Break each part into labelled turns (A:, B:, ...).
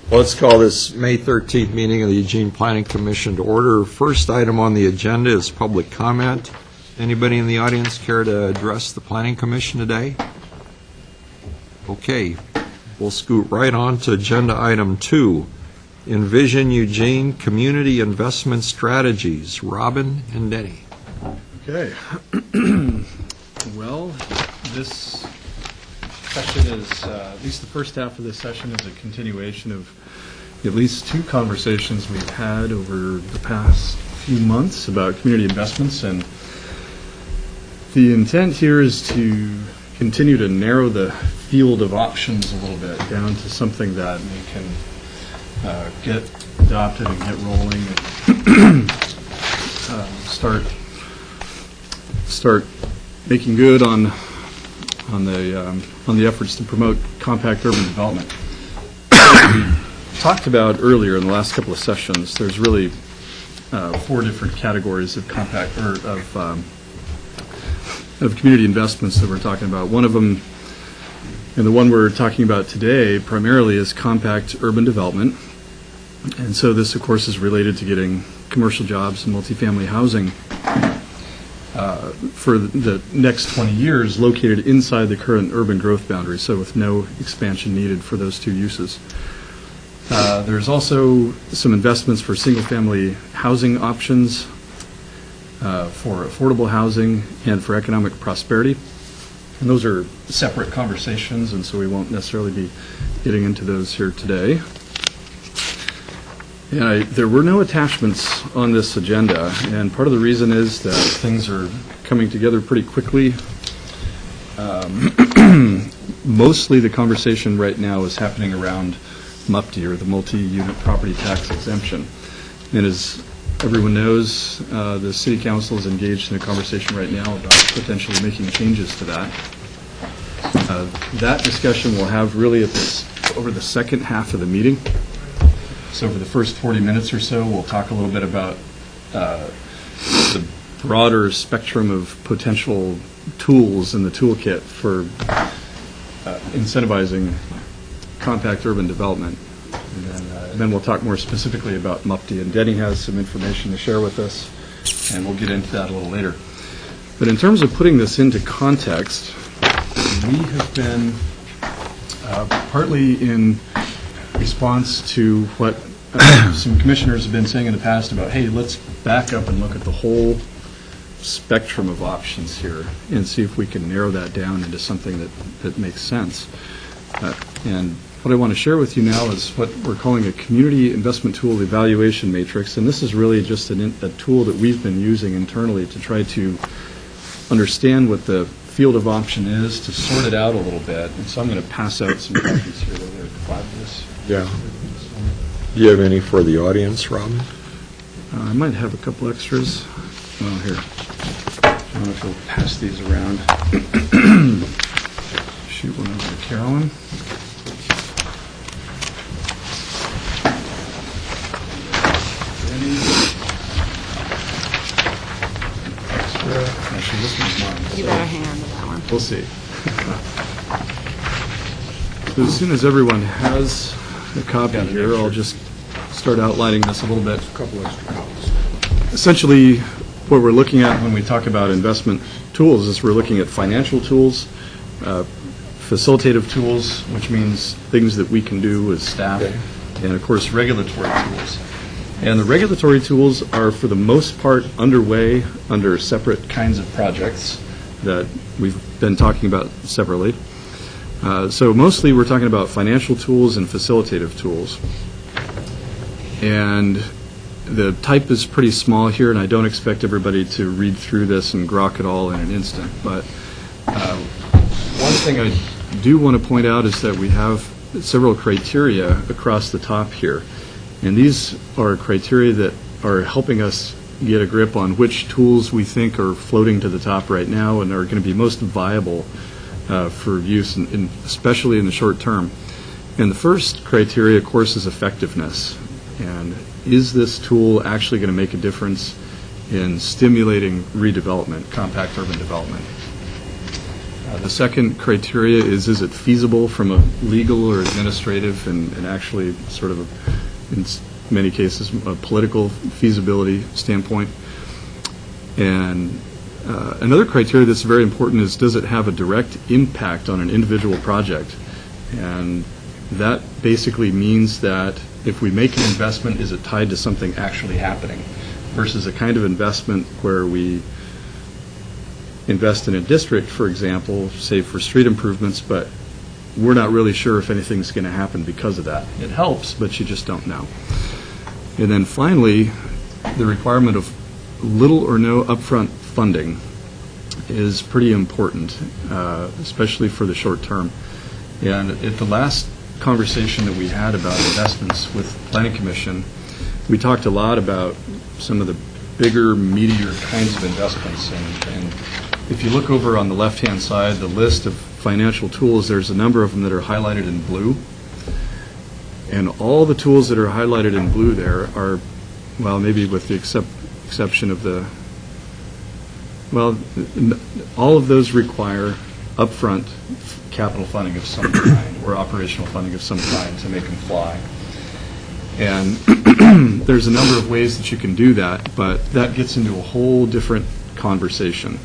A: Let's call this May 13th meeting of the Eugene Planning Commission to order. First item on the agenda is public comment. Anybody in the audience care to address the Planning Commission today? Okay, we'll scoot right on to agenda item 2. Envision Eugene Community Investment Strategies. Robin and Denny.
B: Okay. Well, this session is, at least the first half of this session is a continuation of at least two conversations we've had over the past few months about community investments, and the intent here is to continue to narrow the field of options a little bit down to something that we can get adopted and get rolling and start making good on the efforts to promote compact urban development. We talked about earlier in the last couple of sessions, there's really 4 different categories of compact or of community investments that we're talking about. One of them, and the one we're talking about today primarily, is compact urban development. And so this, of course, is related to getting commercial jobs and multifamily housing for the next 20 years located inside the current urban growth boundary, so with no expansion needed for those two uses. There's also some investments for single-family housing options, for affordable housing, and for economic prosperity. And those are separate conversations, and so we won't necessarily be getting into those here today. And there were no attachments on this agenda, and part of the reason is that things are coming together pretty quickly. Mostly the conversation right now is happening around MUPTE, or the multi-unit property tax exemption. And as everyone knows, the City Council is engaged in a conversation right now about potentially making changes to that. That discussion we'll have really over the second half of the meeting. So for the first 40 minutes or so, we'll talk a little bit about the broader spectrum of potential tools in the toolkit for incentivizing compact urban development. And then we'll talk more specifically about MUPTE, and Denny has some information to share with us, and we'll get into that a little later. But in terms of putting this into context, we have been partly in response to what some commissioners have been saying in the past about, hey, let's back up and look at the whole spectrum of options here and see if we can narrow that down into something that makes sense. And what I want to share with you now is what we're calling a community investment tool evaluation matrix, and this is really just a tool that we've been using internally to try to understand what the field of option is, to sort it out a little bit. And so I'm going to pass out some copies here. There are 5 of this.
A: Yeah. Do you have any for the audience, Robin?
B: I might have a couple extras. Oh, here. I don't know if we'll pass these around. Shoot one over to Carolyn. Actually, this one's mine.
C: You better hang on to that one.
B: We'll see. So as soon as everyone has a copy here, I'll just start outlining this a little bit.
A: A couple extra copies.
B: Essentially, what we're looking at when we talk about investment tools is we're looking at financial tools, facilitative tools, which means things that we can do as staff, and of course regulatory tools. And the regulatory tools are, for the most part, underway under separate kinds of projects that we've been talking about separately. So mostly we're talking about financial tools and facilitative tools. And the type is pretty small here, and I don't expect everybody to read through this and grok it all in an instant. But one thing I do want to point out is that we have several criteria across the top here. And these are criteria that are helping us get a grip on which tools we think are floating to the top right now and are going to be most viable for use, especially in the short term. And the first criteria, of course, is effectiveness. And is this tool actually going to make a difference in stimulating redevelopment, compact urban development? The second criteria is it feasible from a legal or administrative and actually sort of, in many cases, a political feasibility standpoint. And another criteria that's very important is, does it have a direct impact on an individual project? And that basically means that if we make an investment, is it tied to something actually happening versus a kind of investment where we invest in a district, for example, say for street improvements, but we're not really sure if anything's going to happen because of that. It helps, but you just don't know. And then finally, the requirement of little or no upfront funding is pretty important, especially for the short term. And at the last conversation that we had about investments with the Planning Commission, we talked a lot about some of the bigger, meatier kinds of investments. And if you look over on the left-hand side, the list of financial tools, there's a number of them that are highlighted in blue. And all the tools that are highlighted in blue there are, well, maybe with the exception of the, well, all of those require upfront capital funding of some kind or operational funding of some kind to make them fly. And there's a number of ways that you can do that, but that gets into a whole different conversation.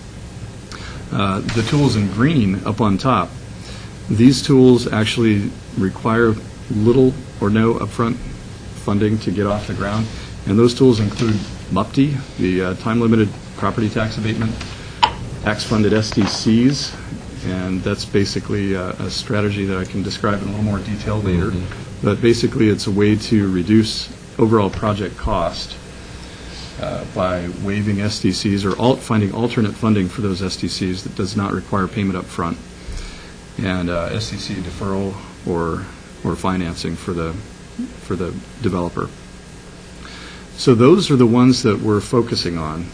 B: The tools in green up on top, these tools actually require little or no upfront funding to get off the ground, and those tools include MUPTI, the time-limited property tax abatement, tax-funded SDCs, and that's basically a strategy that I can describe in a little more detail later. But basically, it's a way to reduce overall project cost by waiving SDCs or finding alternate funding for those SDCs that does not require payment up front, and SDC deferral or financing for the developer. So those are the ones that we're focusing on,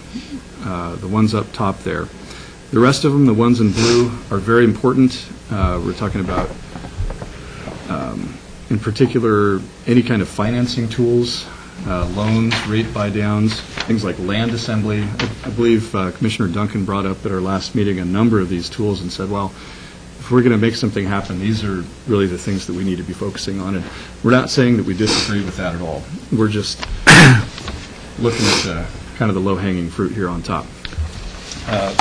B: the ones up top there. The rest of them, the ones in blue, are very important. We're talking about, in particular, any kind of financing tools, loans, rate buy-downs, things like land assembly. I believe Commissioner Duncan brought up at our last meeting a number of these tools and said, well, if we're going to make something happen, these are really the things that we need to be focusing on. And we're not saying that we disagree with that at all. We're just looking at kind of the low-hanging fruit here on top.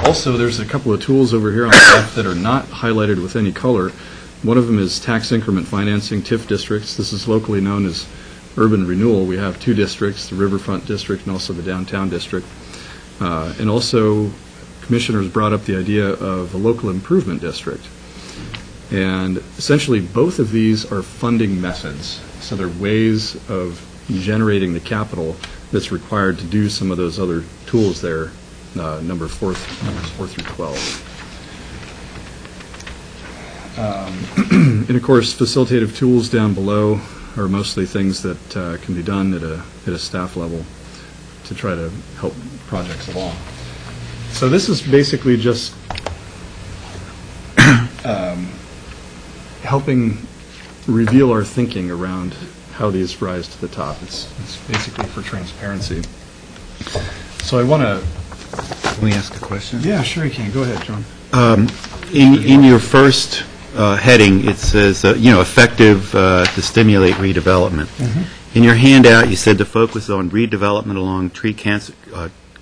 B: Also, there's a couple of tools over here on the left that are not highlighted with any color. One of them is tax increment financing, TIF districts. This is locally known as urban renewal. We have two districts, the Riverfront District and also the Downtown District. And also, commissioners brought up the idea of a local improvement district. And essentially, both of these are funding methods. So they're ways of generating the capital that's required to do some of those other tools there, numbers 4 through 12. And of course, facilitative tools down below are mostly things that can be done at a staff level to try to help projects along. So this is basically just helping reveal our thinking around how these rise to the top. It's basically for transparency. So I want to...
C: Can we ask a question?
B: Yeah, sure you can. Go ahead, John.
C: In your first heading, it says, effective to stimulate redevelopment. In your handout, you said to focus on redevelopment along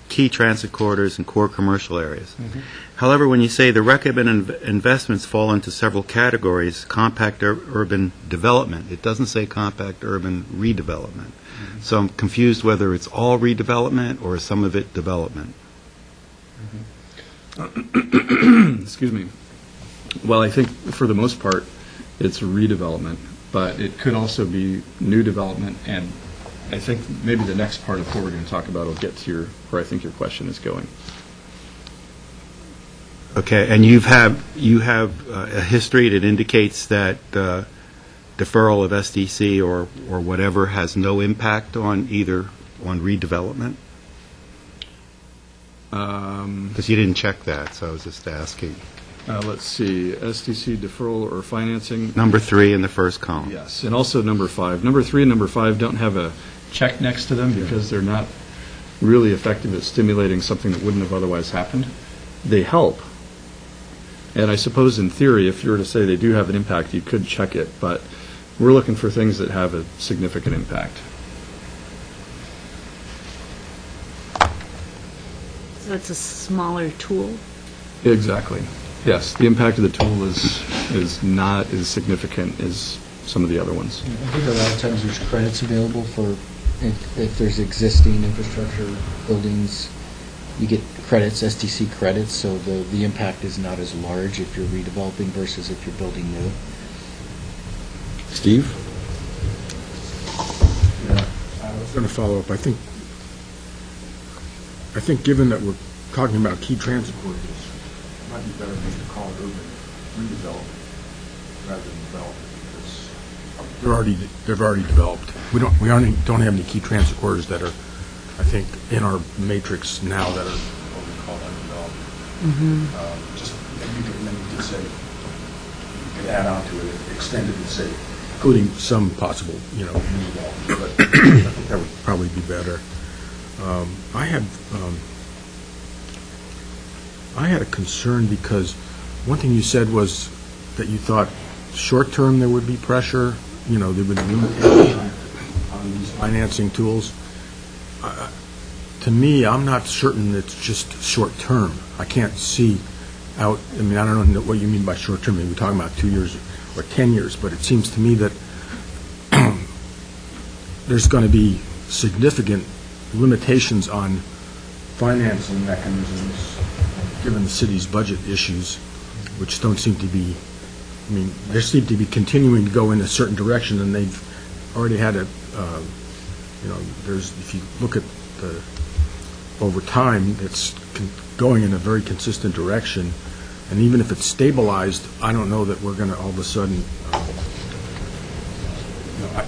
C: key transit corridors and core commercial areas. However, when you say the recommended investments fall into several categories, compact urban development, it doesn't say compact urban redevelopment. So I'm confused whether it's all redevelopment or some of it development.
B: Excuse me. Well, I think for the most part, it's redevelopment, but it could also be new development, and I think maybe the next part of what we're going to talk about will get to where I think your question is going.
C: Okay, and you have a history that indicates that deferral of SDC or whatever has no impact on redevelopment? Because you didn't check that, so I was just asking.
B: Let's see, SDC deferral or financing.
C: Number 3 in the first column.
B: Yes, and also number 5. Number 3 and number 5 don't have a check next to them because they're not really effective at stimulating something that wouldn't have otherwise happened. They help, And I suppose in theory, if you were to say they do have an impact, you could check it, but we're looking for things that have a significant impact.
D: So it's a smaller tool?
B: Exactly. Yes, the impact of the tool is not as significant as some of the other ones.
E: I think a lot of times there's credits available for, if there's existing infrastructure buildings, you get credits, STC credits, so the impact is not as large if you're redeveloping versus if you're building new.
A: Steve?
F: Yeah, I was going to follow up. I think given that we're talking about key transit corridors, it might be better maybe to call it urban redevelopment rather than development, because they've already developed. We don't have any key transit corridors that are, I think, in our matrix now that are what we call undeveloped. Just you could say, you could add on to it, extend it and say, including some possible, redevelopment, but I think that would probably be better. I had a concern because one thing you said was that you thought short-term there would be pressure, there would be limitation on these financing tools. To me, I'm not certain it's just short-term. I can't see out, I don't know what you mean by short-term. Maybe we're talking about 2 years or 10 years, but it seems to me that there's going to be significant limitations on financing mechanisms, given the city's budget issues, which don't seem to be, they seem to be continuing to go in a certain direction, and they've already had a, if you look at over time, it's going in a very consistent direction, and even if it's stabilized, I don't know that we're going to all of a sudden,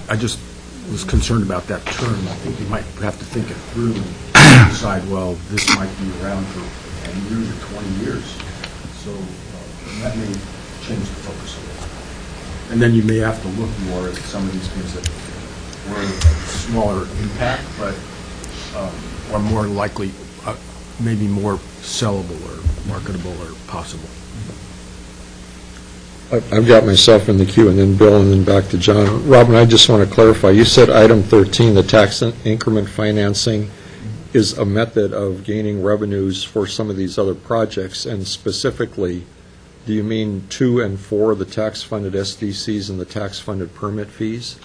F: I just was concerned about that term. I think you might have to think it through and decide, well, this might be around for 10 years or 20 years. So that may change the focus a little. And then you may have to look more at some of these things that were of smaller impact, but are more likely, maybe more sellable or marketable or possible.
A: I've got myself in the queue, and then Bill, and then back to John. Robin, I just want to clarify. You said item 13, the tax increment financing, is a method of gaining revenues for some of these other projects, and specifically, do you mean 2 and 4, the tax-funded SDCs and the tax-funded permit fees?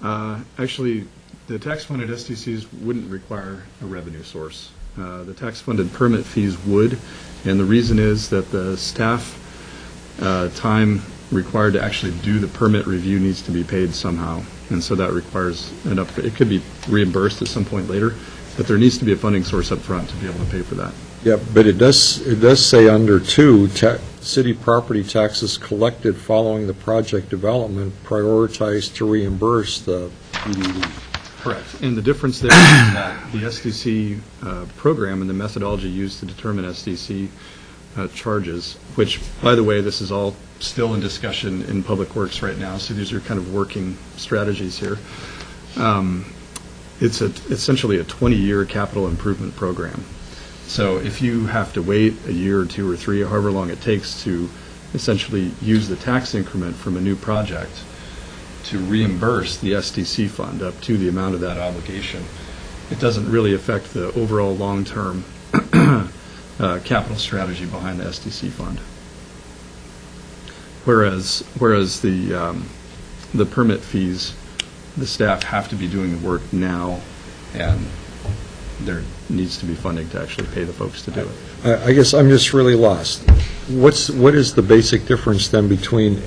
B: Actually, the tax-funded SDCs wouldn't require a revenue source. The tax-funded permit fees would, and the reason is that the staff time required to actually do the permit review needs to be paid somehow, and so that requires it could be reimbursed at some point later, but there needs to be a funding source up front to be able to pay for that.
A: Yeah, but it does say under 2, city property taxes collected following the project development prioritized to reimburse the PDD.
B: Correct. And the difference there is that the SDC program and the methodology used to determine SDC charges, which, by the way, this is all still in discussion in Public Works right now, so these are kind of working strategies here. It's essentially a 20-year capital improvement program. So if you have to wait a year or 2 or 3, or however long it takes to essentially use the tax increment from a new project to reimburse the SDC fund up to the amount of that obligation, it doesn't really affect the overall long-term capital strategy behind the SDC fund. Whereas the permit fees, the staff have to be doing the work now, and there needs to be funding to actually pay the folks to do it.
A: I guess I'm just really lost. What is the basic difference then between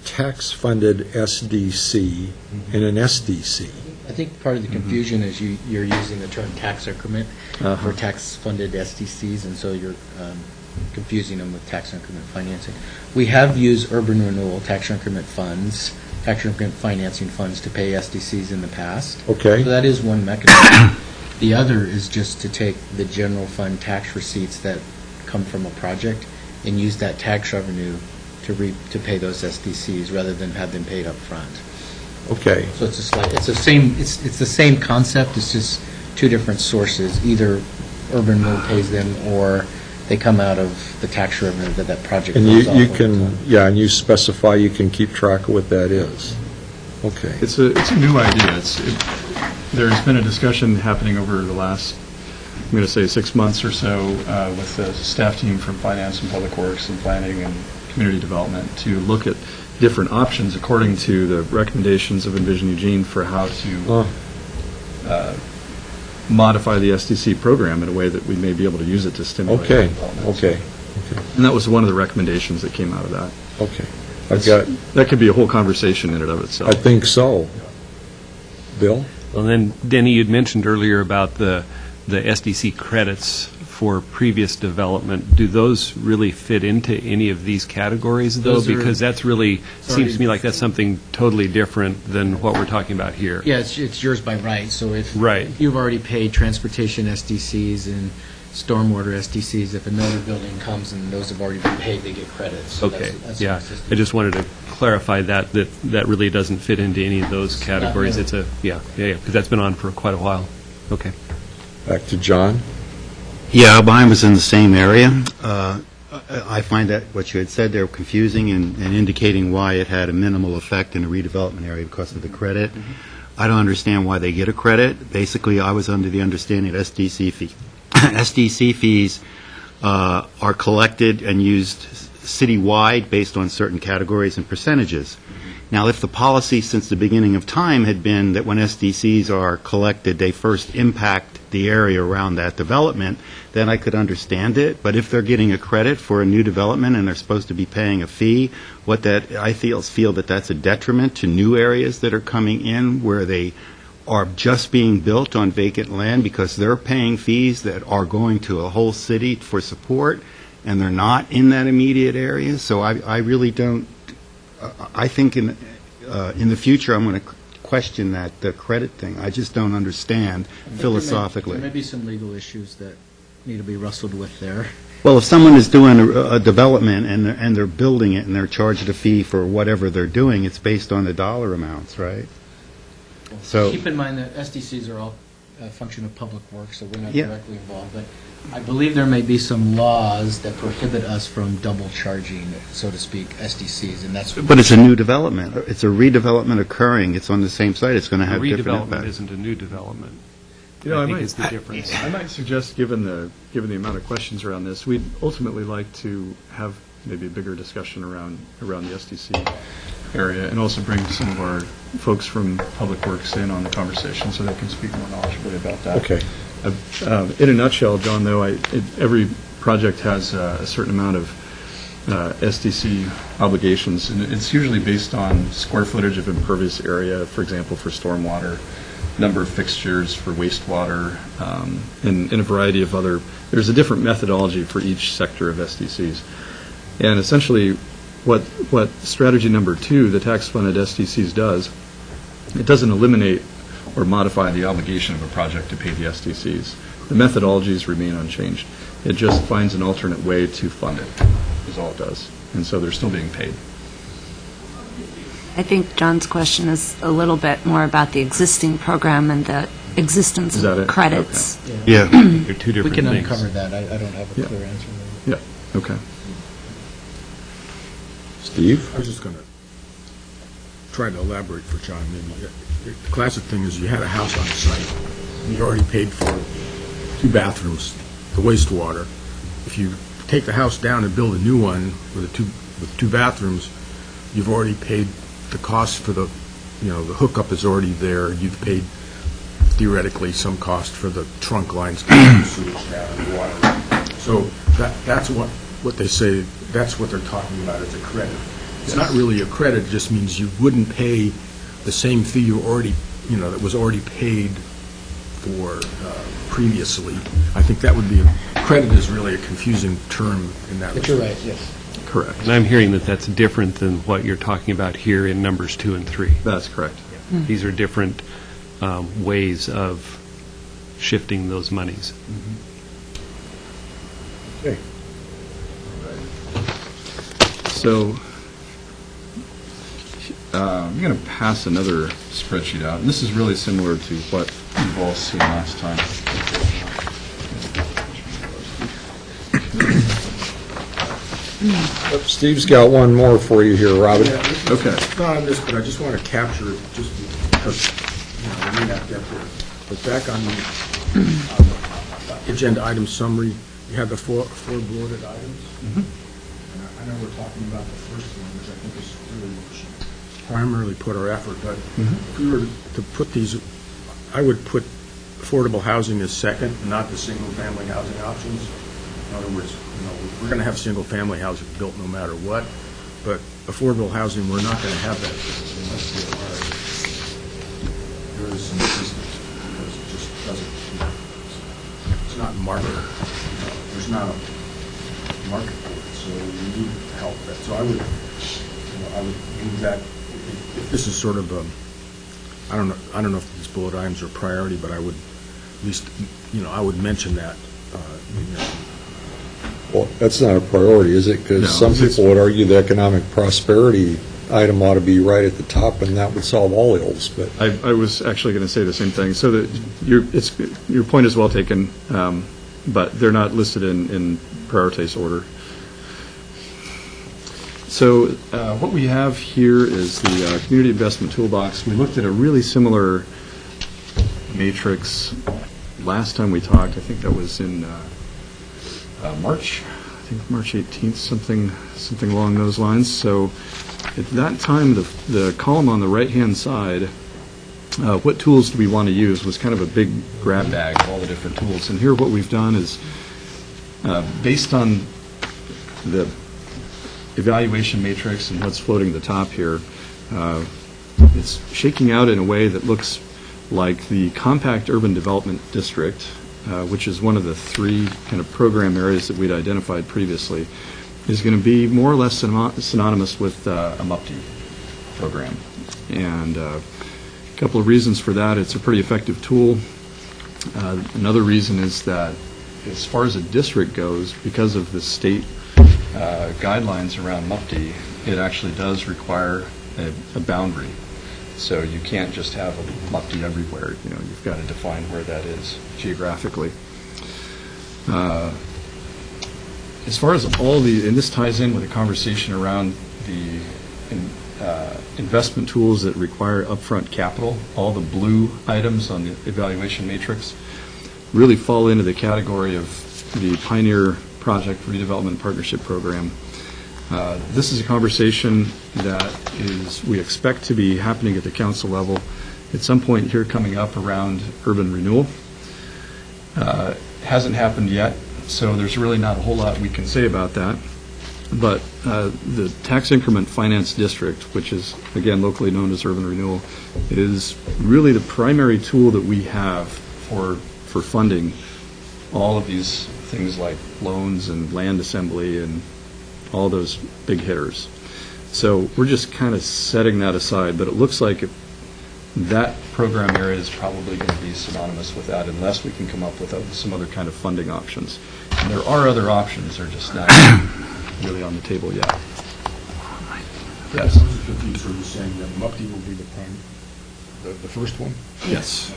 A: tax-funded SDC and an SDC?
E: I think part of the confusion is you're using the term tax increment for tax-funded SDCs, and so you're confusing them with tax increment financing. We have used urban renewal tax increment funds, tax increment financing funds to pay SDCs in the past.
A: Okay.
E: So that is one mechanism. The other is just to take the general fund tax receipts that come from a project and use that tax revenue to pay those SDCs rather than have them paid up front.
A: Okay.
E: So it's the same concept. It's just two different sources. Either urban renewal pays them, or they come out of the tax revenue that project
A: And
E: goes off
A: you
E: over
A: can,
E: time.
A: yeah, and you specify, you can keep track of what that is. Okay.
B: It's a new idea. There's been a discussion happening over the last, I'm going to say, 6 months or so with the staff team from Finance and Public Works and Planning and Community Development to look at different options according to the recommendations of Envision Eugene for how to modify the SDC program in a way that we may be able to use it to stimulate
A: Okay,
B: development.
A: okay,
B: And that was one of the recommendations that came out of that.
A: okay. I've got,
B: That could be a whole conversation in and of itself.
A: I think so. Bill?
G: Well, then, Denny, you'd mentioned earlier about the SDC credits for previous development. Do those really fit into any of these categories, though?
E: Those are-
G: Because that's really, seems to me like that's something totally different than what we're talking about here.
E: Yeah, it's yours by right, so if
G: Right.
E: you've already paid transportation SDCs and stormwater SDCs, if another building comes and those have already been paid, they get credits. So
G: Okay,
E: that's
G: yeah.
E: an existing-
G: I just wanted to clarify that really doesn't fit into any of those categories.
E: really.
G: It's a, yeah, because that's been on for quite a while. Okay.
A: Back to John?
C: Yeah, mine was in the same area. I find that what you had said there confusing and indicating why it had a minimal effect in a redevelopment area because of the credit. I don't understand why they get a credit. Basically, I was under the understanding that SDC fees are collected and used citywide based on certain categories and percentages. Now, if the policy since the beginning of time had been that when SDCs are collected, they first impact the area around that development, then I could understand it. But if they're getting a credit for a new development and they're supposed to be paying a fee, I feel that that's a detriment to new areas that are coming in where they are just being built on vacant land because they're paying fees that are going to a whole city for support, and they're not in that immediate area. So I really don't. I think in the future I'm going to question the credit thing. I just don't understand philosophically.
E: There may be some legal issues that need to be wrestled with there.
C: Well, if someone is doing a development and they're building it and they're charged a fee for whatever they're doing, it's based on the dollar amounts, right? So-
E: Keep in mind that SDCs are all a function of public works, so we're not
C: Yeah.
E: directly involved. But I believe there may be some laws that prohibit us from double charging, so to speak, SDCs, and that's.
C: But it's a new development. It's a redevelopment occurring. It's on the same site. It's going to
G: A
C: have different
G: redevelopment
C: impact.
G: isn't a new development.
B: You know,
G: I
B: I
G: think
B: might-
G: is the difference.
B: I might suggest, given the amount of questions around this, we'd ultimately like to have maybe a bigger discussion around the SDC area, and also bring some of our folks from Public Works in on the conversation so they can speak more knowledgeably about that.
A: Okay.
B: In a nutshell, John, though, every project has a certain amount of SDC obligations, and it's usually based on square footage of impervious area, for example, for stormwater, number of fixtures for wastewater, and a variety of other, there's a different methodology for each sector of SDCs. And essentially, what strategy number 2, the tax-funded SDCs does, it doesn't eliminate or modify the obligation of a project to pay the SDCs. The methodologies remain unchanged. It just finds an alternate way to fund it, is all it does. And so they're still being paid.
D: I think John's question is a little bit more about the existing program and the existence
B: Is that
D: of
B: it?
D: credits.
C: Yeah.
G: They're two
E: We
G: different
E: can
G: things.
E: uncover that. I don't have a
B: Yeah.
E: clear answer there.
B: Yeah, okay.
A: Steve?
F: I was just going to try to elaborate for John, maybe. The classic thing is you had a house on site, and you already paid for 2 bathrooms, the wastewater. If you take the house down and build a new one with two bathrooms, you've already paid the cost for the hookup is already there. You've paid theoretically some cost for the trunk lines getting the sewage down and the water. So that's what they say, that's what they're talking about as a credit. It's not really a credit, it just means you wouldn't pay the same fee that was already paid for previously. I think that would be, credit is really a confusing term in that respect.
E: But you're right, yes.
B: Correct.
G: And I'm hearing that that's different than what you're talking about here in numbers 2 and 3.
B: That's correct.
G: These are different ways of shifting those monies.
A: Okay.
B: So I'm going to pass another spreadsheet out, and this is really similar to what you've all seen last time.
A: Steve's got one more for you here, Robin.
B: Okay.
F: It's not on this, but I just want to capture it just because, we may not get there. But back on the agenda item summary, you have the four bulleted items. And I know we're talking about the first one, which I think is really what we should primarily put our effort, but if we were to put these, I would put affordable housing as second, not the single-family housing options. In other words, we're going to have single-family housing built no matter what, but affordable housing, we're not going to have that unless we are. There is some resistance because it just doesn't, it's not market. There's not a market for it, so we need help. So I would move that. If this is sort of I don't know if these bullet items are priority, but I would at least, I would mention that.
A: Well, that's not a priority, is it? Because
B: No,
A: some
B: it's-
A: people would argue the economic prosperity item ought to be right at the top, and that would solve all ills, but
B: I was actually going to say the same thing. So that your point is well taken, but they're not listed in prioritized order. So what we have here is the Community Investment Toolbox. We looked at a really similar matrix last time we talked. I think that was in March. I think March 18th, something along those lines. So at that time, the column on the right-hand side, what tools do we want to use, was kind of a big grab bag of all the different tools. And here what we've done is, based on the evaluation matrix and what's floating at the top here, it's shaking out in a way that looks like the Compact Urban Development District, which is one of the three kind of program areas that we'd identified previously, is going to be more or less synonymous with a MUPTI program. And a couple of reasons for that: it's a pretty effective tool. Another reason is that as far as a district goes, because of the state guidelines around MUPTI, it actually does require a boundary. So you can't just have a MUPTI everywhere. You've got to define where that is geographically. As far as and this ties in with a conversation around the investment tools that require upfront capital. All the blue items on the evaluation matrix really fall into the category of the Pioneer Project Redevelopment Partnership Program. This is a conversation that we expect to be happening at the council level at some point here coming up around urban renewal. Hasn't happened yet, so there's really not a whole lot we can say about that. But the Tax Increment Finance District, which is, again, locally known as urban renewal, is really the primary tool that we have for funding all of these things like loans and land assembly and all those big hitters. So we're just kind of setting that aside, but it looks like that program area is probably going to be synonymous with that unless we can come up with some other kind of funding options. And there are other options, they're just not really on the table yet. Yes?
F: I was confused. Are you saying that MUPTI will be the first one?
B: Yes.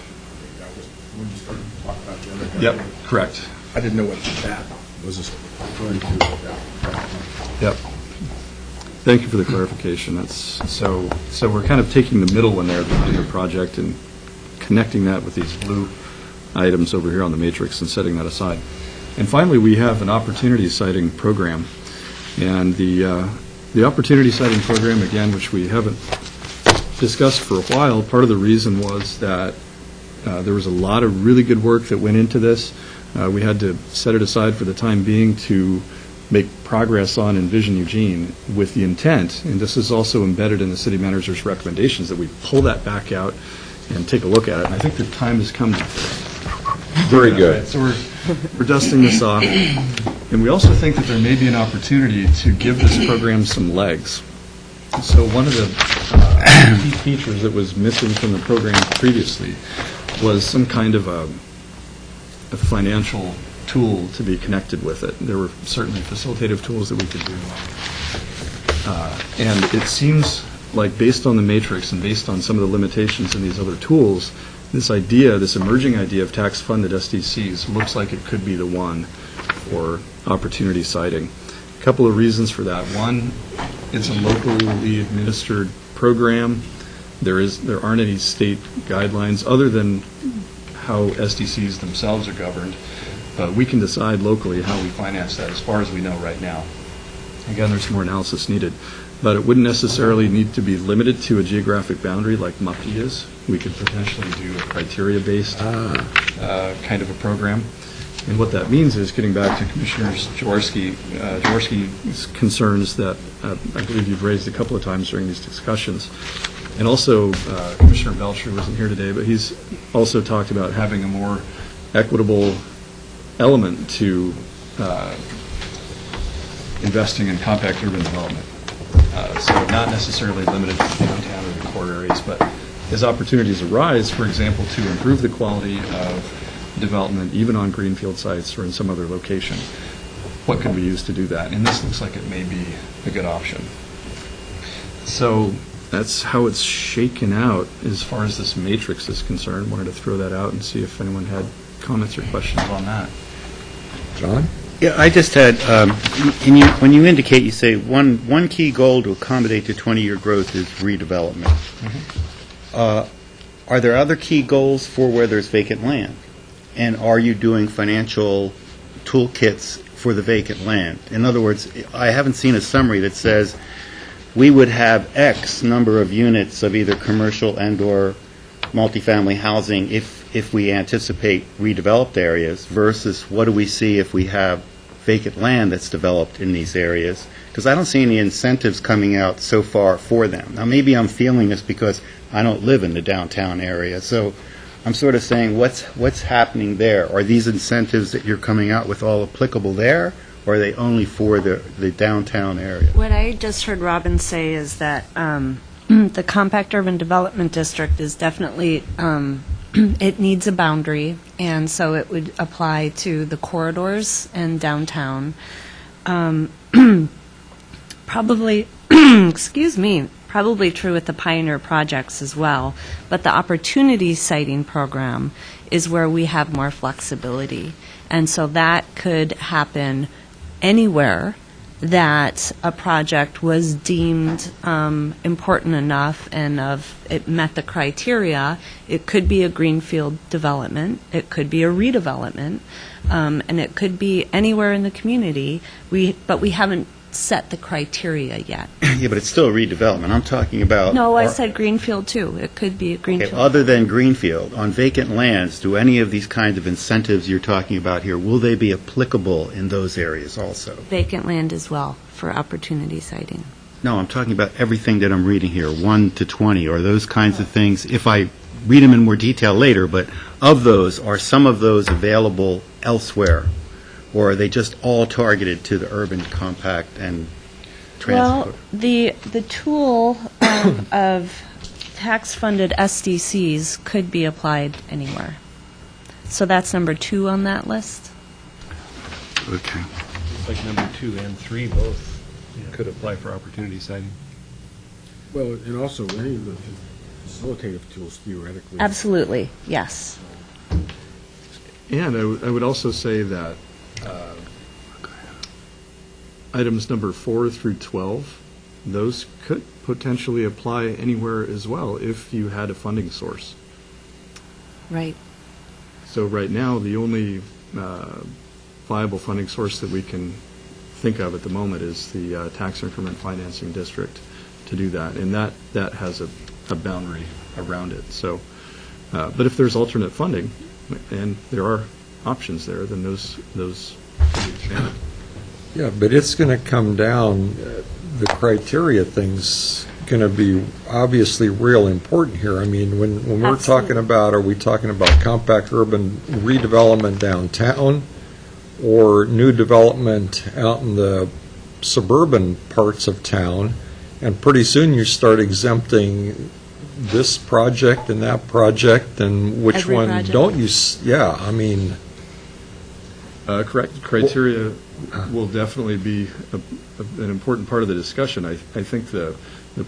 F: That was when you started to talk about the other one.
B: Yep, correct.
F: I didn't know what that was referring to.
B: Yep. Thank you for the clarification. That's so we're kind of taking the middle one there, the Pioneer project, and connecting that with these blue items over here on the matrix and setting that aside. And finally, we have an opportunity citing program. And the opportunity citing program, again, which we haven't discussed for a while, part of the reason was that there was a lot of really good work that went into this. We had to set it aside for the time being to make progress on Envision Eugene with the intent, and this is also embedded in the city manager's recommendations, that we pull that back out and take a look at it. And I think the time has come.
A: very good.
B: So we're dusting this off. And we also think that there may be an opportunity to give this program some legs. So one of the key features that was missing from the program previously was some kind of a financial tool to be connected with it. There were certainly facilitative tools that we could do. And it seems like, based on the matrix and based on some of the limitations in these other tools, this emerging idea of tax-funded SDCs looks like it could be the one for opportunity citing. A couple of reasons for that. One, it's a locally administered program. There aren't any state guidelines other than how SDCs themselves are governed. But we can decide locally how we finance that as far as we know right now. Again, there's more analysis needed. But it wouldn't necessarily need to be limited to a geographic boundary like MUFTI is. We could potentially do a criteria-based kind of a program. And what that means is, getting back to Commissioner Jaworski's concerns that I believe you've raised a couple of times during these discussions, and also Commissioner Belcher wasn't here today, but he's also talked about having a more equitable element to investing in compact urban development. So not necessarily limited to downtown or the core areas, but as opportunities arise, for example, to improve the quality of development, even on greenfield sites or in some other location, what could we use to do that? And this looks like it may be a good option. So that's how it's shaken out as far as this matrix is concerned. Wanted to throw that out and see if anyone had comments or questions on that.
A: John?
C: Yeah, I just had, when you indicate, you say one key goal to accommodate the 20-year growth is redevelopment. Are there other key goals for where there's vacant land? And are you doing financial toolkits for the vacant land? In other words, I haven't seen a summary that says we would have X number of units of either commercial and/or multifamily housing if we anticipate redeveloped areas versus what do we see if we have vacant land that's developed in these areas? Because I don't see any incentives coming out so far for them. Now, maybe I'm feeling this because I don't live in the downtown area, so I'm sort of saying what's happening there? Are these incentives that you're coming out with all applicable there, or are they only for the downtown area?
D: What I just heard Robin say is that the Compact Urban Development District is definitely, it needs a boundary, and so it would apply to the corridors and downtown. Probably, excuse me, probably true with the Pioneer projects as well, but the opportunity citing program is where we have more flexibility. And so that could happen anywhere that a project was deemed important enough and it met the criteria. It could be a greenfield development, it could be a redevelopment, and it could be anywhere in the community. But we haven't set the criteria yet.
C: Yeah, but it's still a redevelopment. I'm talking about...
D: No, I said greenfield too. It could be a greenfield.
C: Okay, other than greenfield, on vacant lands, do any of these kinds of incentives you're talking about here, will they be applicable in those areas also?
D: Vacant land as well for opportunity citing.
C: No, I'm talking about everything that I'm reading here, 1 to 20, or those kinds of things. If I read them in more detail later, but of those, are some of those available elsewhere? Or are they just all targeted to the urban compact and transport?
D: Well, the tool of tax-funded SDCs could be applied anywhere. So that's number 2 on that list.
C: Okay.
G: It's like number 2 and 3 both could apply for opportunity citing.
F: Well, and also any of the facilitative tools theoretically.
D: Absolutely, yes.
B: And I would also say that items number 4 through 12, those could potentially apply anywhere as well if you had a funding source.
D: Right.
B: So right now, the only viable funding source that we can think of at the moment is the tax increment financing district to do that, and that has a boundary around it. So, but if there's alternate funding, and there are options there, then those can be expanded.
A: Yeah, but it's going to come down, the criteria thing's going to be obviously real important here. I mean, when we're
D: Absolutely.
A: talking about, are we talking about compact urban redevelopment downtown or new development out in the suburban parts of town? And pretty soon you start exempting this project and that project, and which
D: Every
A: one
D: project.
A: don't you, yeah, I mean.
B: Correct. Criteria will definitely be an important part of the discussion. I think the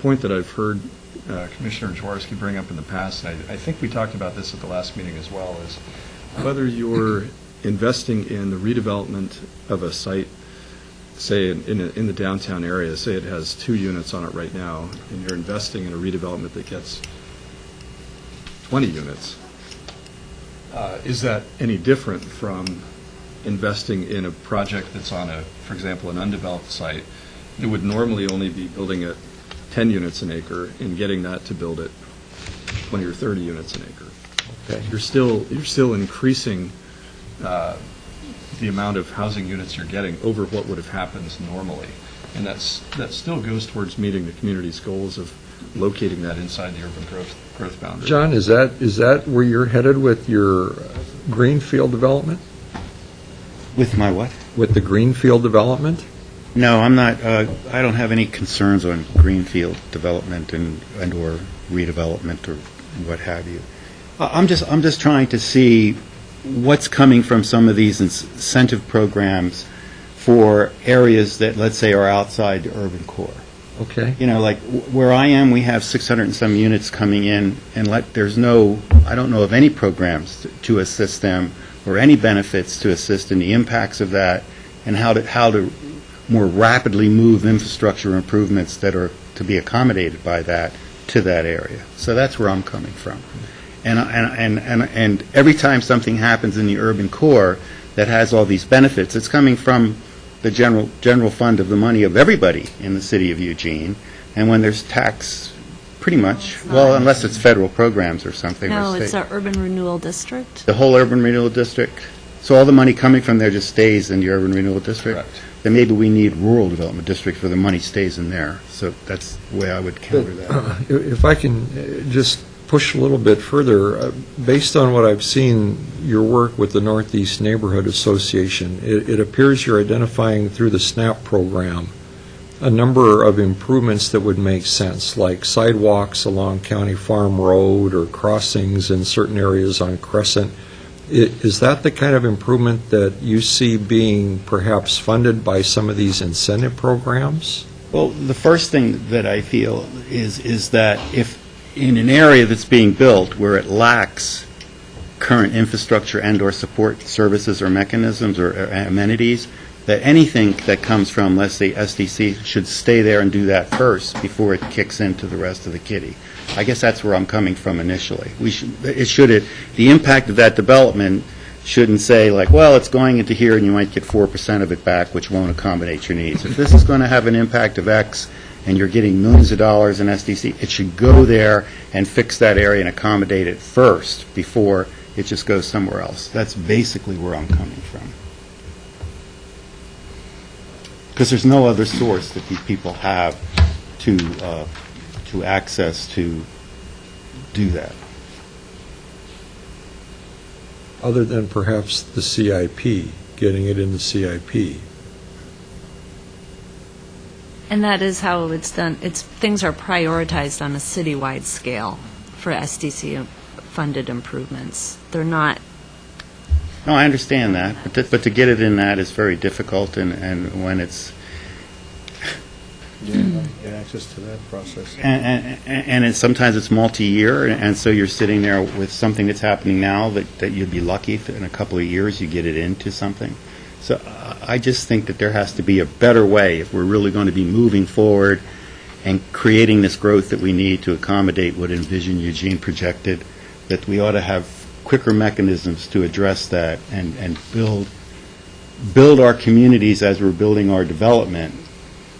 B: point that I've heard Commissioner Jaworski bring up in the past, and I think we talked about this at the last meeting as well, is whether you're investing in the redevelopment of a site, say in the downtown area, say it has 2 units on it right now, and you're investing in a redevelopment that gets 20 units, is that any different from investing in a project that's on for example, an undeveloped site? It would normally only be building at 10 units an acre and getting that to build at 20 or 30 units an acre.
A: Okay.
B: You're still increasing the amount of housing units you're getting over what would have happened normally. And that still goes towards meeting the community's goals of locating that inside the urban growth boundary.
A: John, is that where you're headed with your greenfield development?
C: With my what?
A: With the greenfield development?
C: No, I'm not, I don't have any concerns on greenfield development and/or redevelopment or what have you. I'm just trying to see what's coming from some of these incentive programs for areas that, let's say, are outside the urban core.
A: Okay.
C: You know, like where I am, we have 600 and some units coming in, and I don't know of any programs to assist them or any benefits to assist in the impacts of that and how to more rapidly move infrastructure improvements that are to be accommodated by that to that area. So that's where I'm coming from. And every time something happens in the urban core that has all these benefits, it's coming from the general fund of the money of everybody in the city of Eugene. And when there's tax, pretty much, well, unless it's federal programs or something.
D: No,
C: or
D: it's
C: state.
D: our urban renewal district.
C: The whole urban renewal district. So all the money coming from there just stays in the urban renewal district?
B: Correct.
C: Then maybe we need rural development districts where the money stays in there. So that's the way I would counter that.
A: If I can just push a little bit further, based on what I've seen, your work with the Northeast Neighborhood Association, it appears you're identifying through the SNAP program a number of improvements that would make sense, like sidewalks along County Farm Road or crossings in certain areas on Crescent. Is that the kind of improvement that you see being perhaps funded by some of these incentive programs?
C: Well, the first thing that I feel is that if in an area that's being built where it lacks current infrastructure and/or support services or mechanisms or amenities, that anything that comes from, let's say, SDC should stay there and do that first before it kicks into the rest of the kitty. I guess that's where I'm coming from initially. The impact of that development shouldn't say, like, well, it's going into here and you might get 4% of it back, which won't accommodate your needs. If this is going to have an impact of X and you're getting millions of dollars in SDC, it should go there and fix that area and accommodate it first before it just goes somewhere else. That's basically where I'm coming from. Because there's no other source that these people have to access to do that.
A: Other than perhaps the CIP, getting it in the CIP.
D: And that is how it's done. Things are prioritized on a citywide scale for SDC-funded improvements. They're not.
C: No, I understand that, but to get it in that is very difficult, and when it's
F: Get access to that process.
C: and sometimes it's multi-year, and so you're sitting there with something that's happening now that you'd be lucky if in a couple of years you get it into something. So I just think that there has to be a better way if we're really going to be moving forward and creating this growth that we need to accommodate what Envision Eugene projected, that we ought to have quicker mechanisms to address that and build our communities as we're building our development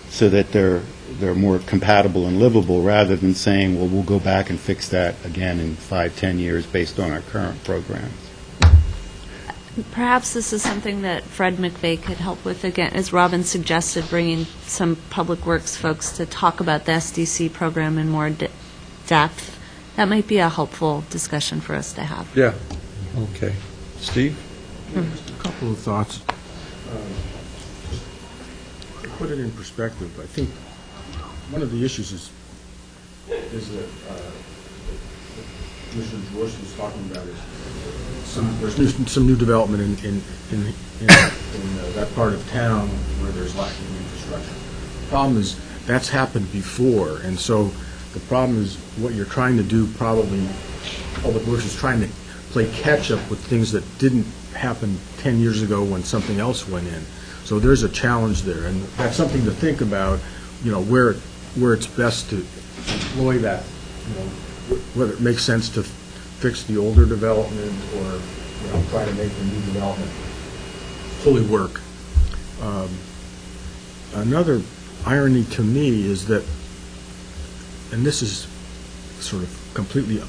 C: so that they're more compatible and livable, rather than saying, well, we'll go back and fix that again in 5-10 years based on our current programs.
D: Perhaps this is something that Fred McVeigh could help with, again, as Robin suggested, bringing some public works folks to talk about the SDC program in more depth. That might be a helpful discussion for us to have.
A: Yeah. Okay. Steve?
F: Just a couple of thoughts. To put it in perspective, I think one of the issues is that Commissioner Joyce was talking about is there's some new development in that part of town where there's lacking infrastructure. The problem is that's happened before, and so the problem is what you're trying to do, probably Public Works is trying to play catch up with things that didn't happened 10 years ago when something else went in. So there's a challenge there, and that's something to think about, where it's best to employ that, whether it makes sense to fix the older development or, try to make the new development fully work. Another irony to me is that, and this is sort of completely,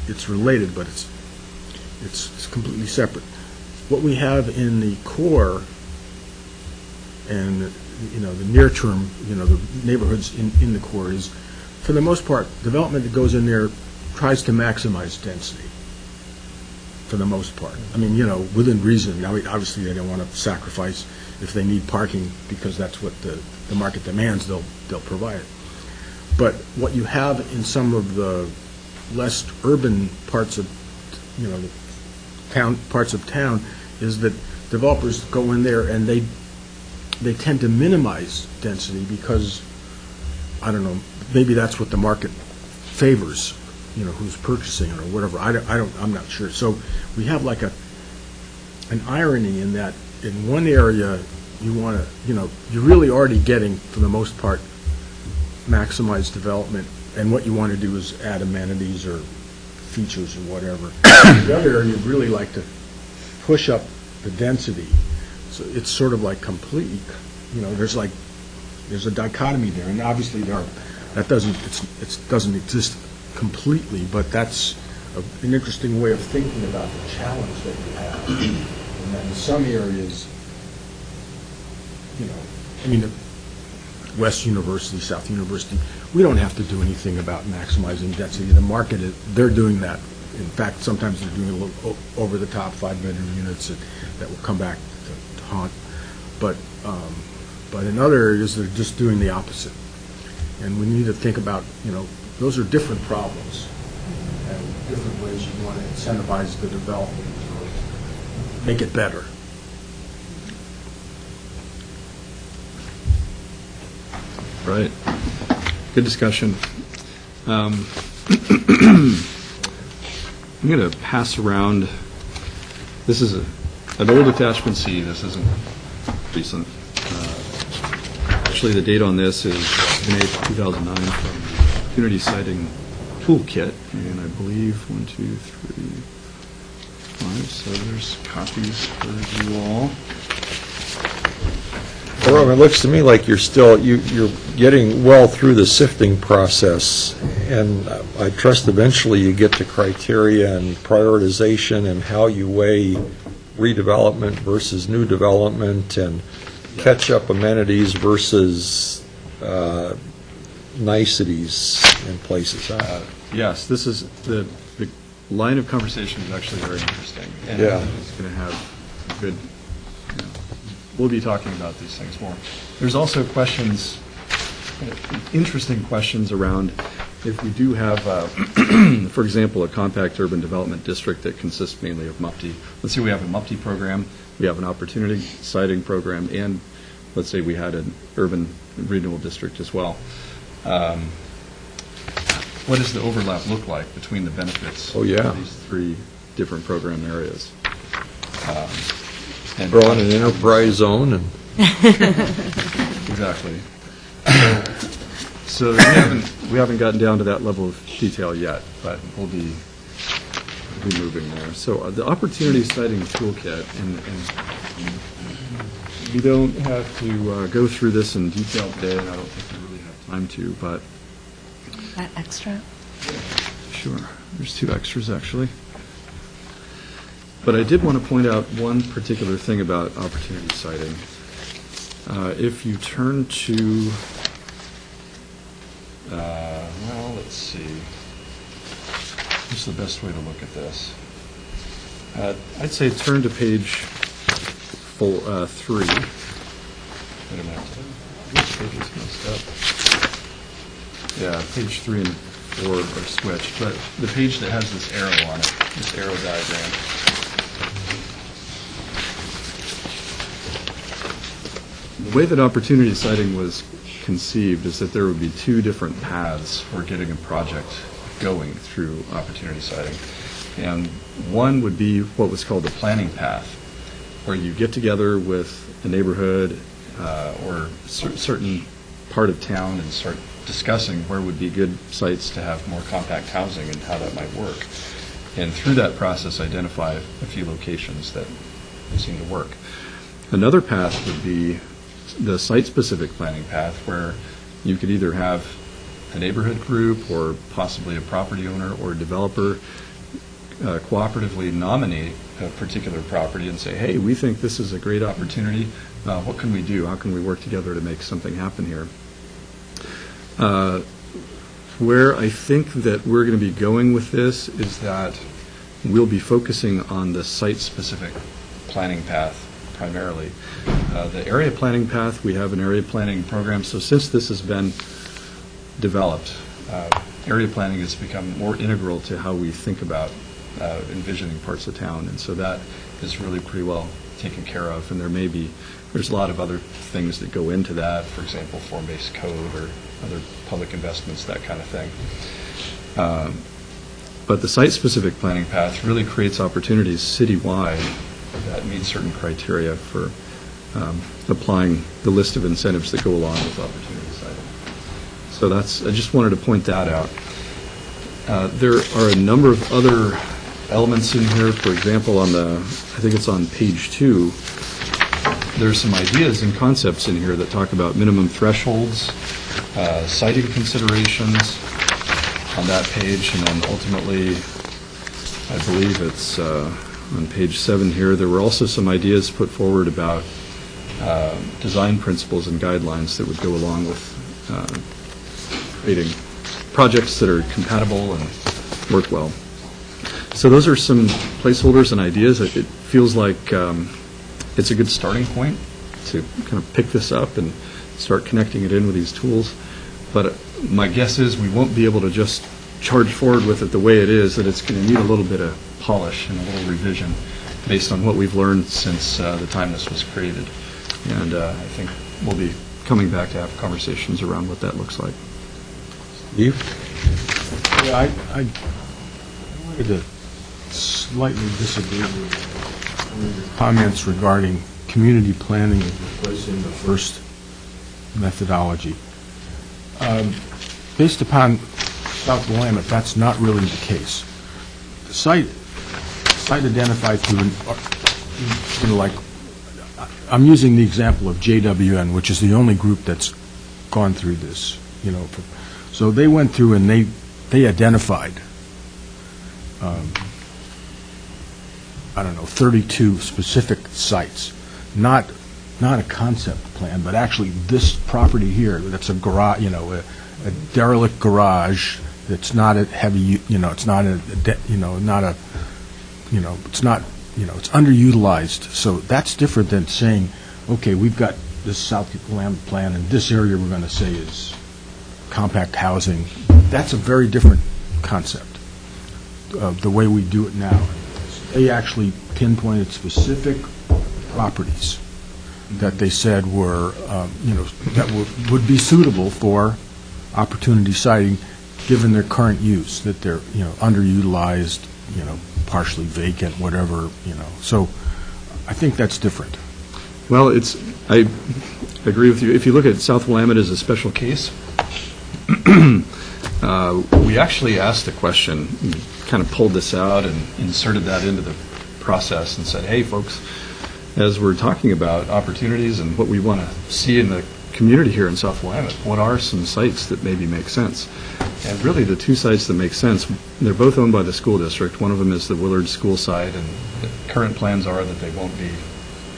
F: it's related, but it's completely separate. What we have in the core and, the near term, the neighborhoods in the core is, for the most part, development that goes in there tries to maximize density, for the most part. I mean, within reason. Now, obviously, they don't want to sacrifice if they need parking, because that's what the market demands, they'll provide it. But what you have in some of the less urban parts of, the parts of town, is that developers go in there and they tend to minimize density because, I don't know, maybe that's what the market favors, who's purchasing it or whatever. I'm not sure. So we have like an irony in that in one area you want to, you're really already getting, for the most part, maximized development, and what you want to do is add amenities or features or whatever. In the other area, you'd really like to push up the density. So it's sort of like completely, there's a dichotomy there, and obviously that doesn't exist completely, but that's an interesting way of thinking about the challenge that you have. And that in some areas, West University, South University, we don't have to do anything about maximizing density. The market, they're doing that. In fact, sometimes they're doing a little over-the-top 5-bedroom units that will come back to haunt. But in other areas, they're just doing the opposite. And we need to think about, those are different problems and different ways you want to incentivize the development or make it better.
B: Right. Good discussion. I'm going to pass around. This is an old attachment C. This isn't recent. Actually, the date on this is May 2009 from the Community Citing Toolkit, and I believe 1, 2, 3, 5. So there's copies for you all.
A: Well, it looks to me like you're getting well through the sifting process, and I trust eventually you get to criteria and prioritization and how you weigh redevelopment versus new development and catch-up amenities versus niceties in places.
B: Yes, this is the line of conversation is actually very interesting, and it's going to have a good. We'll be talking about these things more. There's also questions, interesting questions around if we do have, for example, a compact urban development district that consists mainly of MUPTI. Let's say we have a MUPTI program, we have an opportunity citing program, and let's say we had an urban renewal district as well. What does the overlap look like between the benefits of these three different program areas?
A: And throw in an enterprise zone and
B: exactly. So we haven't gotten down to that level of detail yet, but we'll be moving there. So the opportunity citing toolkit, and we don't have to go through this in detail today, and I don't think we really have time to, but
D: That extra?
B: sure. There's 2 extras actually. But I did want to point out one particular thing about opportunity citing. If you turn to, well, let's see. What's the best way to look at this? I'd say turn to page 3. Wait a minute. This page is messed up. Yeah, page 3 and 4 are switched, but the page that has this arrow on it, this arrow diagram. The way that opportunity citing was conceived is that there would be 2 different paths for getting a project going through opportunity citing. And one would be what was called the planning path, where you get together with a neighborhood or certain part of town and start discussing where would be good sites to have more compact housing and how that might work. And through that process, identify a few locations that seem to work. Another path would be the site-specific planning path, where you could either have a neighborhood group or possibly a property owner or a developer cooperatively nominate a particular property and say, hey, we think this is a great opportunity. What can we do? How can we work together to make something happen here? Where I think that we're going to be going with this is that we'll be focusing on the site-specific planning path primarily. The area planning path, we have an area planning program, so since this has been developed, area planning has become more integral to how we think about envisioning parts of town, and so that is really pretty well taken care of, and there's a lot of other things that go into that, for example, form-based code or other public investments, that kind of thing. But the site-specific planning path really creates opportunities citywide that meet certain criteria for applying the list of incentives that go along with opportunity citing. So I just wanted to point that out. There are a number of other elements in here. For example, I think it's on page 2, there's some ideas and concepts in here that talk about minimum thresholds, citing considerations on that page, and then ultimately, I believe it's on page 7 here, there were also some ideas put forward about design principles and guidelines that would go along with creating projects that are compatible and work well. So those are some placeholders and ideas. It feels like it's a good starting point to kind of pick this up and start connecting it in with these tools. But my guess is we won't be able to just charge forward with it the way it is, that it's going to need a little bit of polish and a little revision based on what we've learned since the time this was created. And I think we'll be coming back to have conversations around what that looks like.
A: Steve?
F: Yeah, I wanted to slightly disagree with your comments regarding community planning and replacing the first methodology. Based upon South Willamette, that's not really the case. The site identified through, like, I'm using the example of JWN, which is the only group that's gone through this, So they went through and they identified, 32 specific sites, not a concept plan, but actually this property here, that's a garage, a derelict garage. It's not a heavy, it's not it's underutilized. So that's different than saying, okay, we've got this South Willamette plan, and this area we're going to say is compact housing. That's a very different concept of the way we do it now. They actually pinpointed specific properties that they said were, that would be suitable for opportunity citing, given their current use, that they're, underutilized, partially vacant, whatever, So I think that's different.
B: Well, I agree with you. If you look at South Willamette as a special case, we actually asked the question, kind of pulled this out and inserted that into the process and said, hey, folks, as we're talking about opportunities and what we want to see in the community here in South Willamette, what are some sites that maybe make sense? And really the two sites that make sense, they're both owned by the school district. One of them is the Willard School site, and the current plans are that they won't be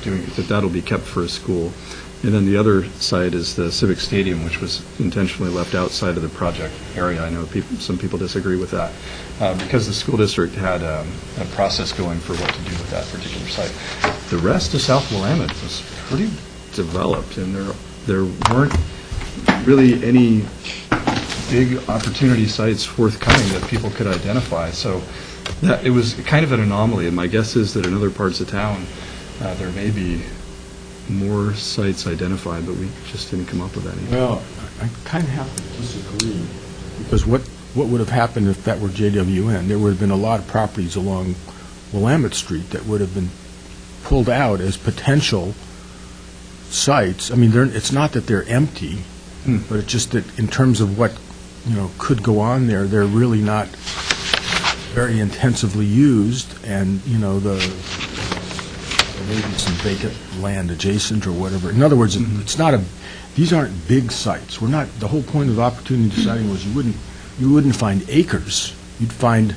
B: doing it, that'll be kept for a school. And then the other site is the Civic Stadium, which was intentionally left outside of the project area. I know some people disagree with that, because the school district had a process going for what to do with that particular site. The rest of South Willamette was pretty developed, and there weren't really any big opportunity sites forthcoming that people could identify. So it was kind of an anomaly, and my guess is that in other parts of town, there may be more sites identified, but we just didn't come up with any.
F: Well, I kind of have to disagree, because what what would have happened if that were JWN? There would have been a lot of properties along Willamette Street that would have been pulled out as potential sites. I mean, it's not that they're empty, but it's just that in terms of what, could go on there, they're really not very intensively used, and, there may be some vacant land adjacent or whatever. In other words, it's not these aren't big sites. The whole point of opportunity siting was you wouldn't find acres. You'd find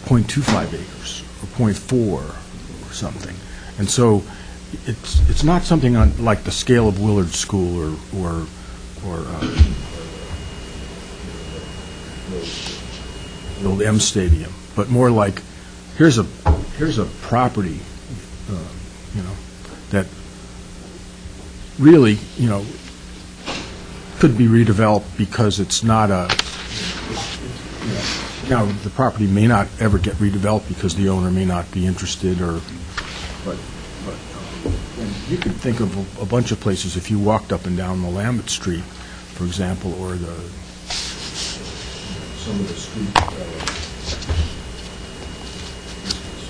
F: 0.25 acres or 0.4 or something. And so it's not something on like the scale of Willard School or the old M Stadium, but more like here's a property, that really, could be redeveloped because it's not now the property may not ever get redeveloped because the owner may not be interested, but and you could think of a bunch of places if you walked up and down Willamette Street, for example, or some of the street,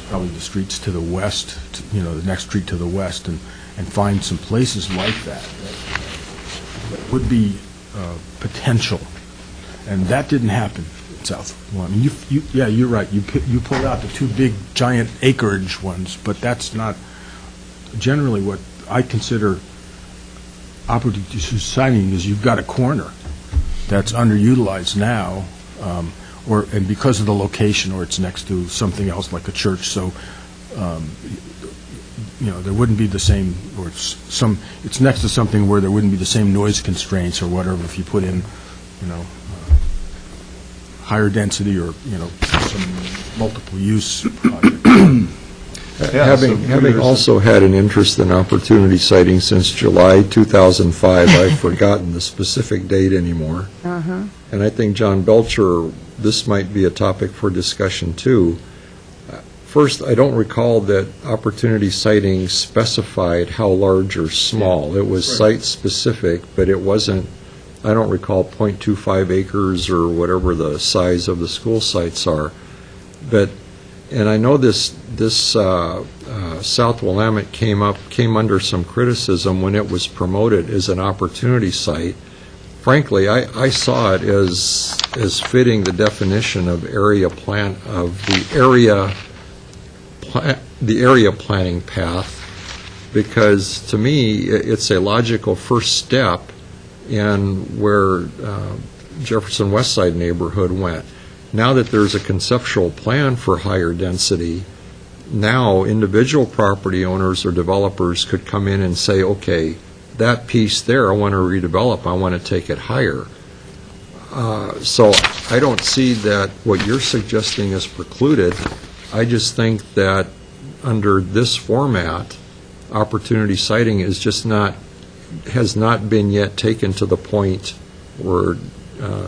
F: probably the streets to the west, the next street to the west, and find some places like that would be potential, and that didn't happen in South. Well, I mean, you're right. You pulled out the two big giant acreage ones, but that's not generally what I consider opportunity siting. Is you've got a corner that's underutilized now, and because of the location, or it's next to something else like a church, so there wouldn't be the same, or it's next to something where there wouldn't be the same noise constraints or whatever if you put in, higher density or, some multiple use project.
A: Having also had an interest in opportunity siting since July 2005, I've forgotten the specific date anymore. And I think, John Belcher, this might be a topic for discussion too. First, I don't recall that opportunity siting specified how large or small. It was site-specific, but it wasn't, I don't recall 0.25 acres or whatever the size of the school sites are. And I know this South Willamette came under some criticism when it was promoted as an opportunity site. Frankly, I saw it as fitting the definition of the area planning path, because to me it's a logical first step in where Jefferson Westside neighborhood went. Now that there's a conceptual plan for higher density, now individual property owners or developers could come in and say, okay, that piece there I want to redevelop, I want to take it higher. So I don't see that what you're suggesting is precluded. I just think that under this format, opportunity siting has not been yet taken to the point where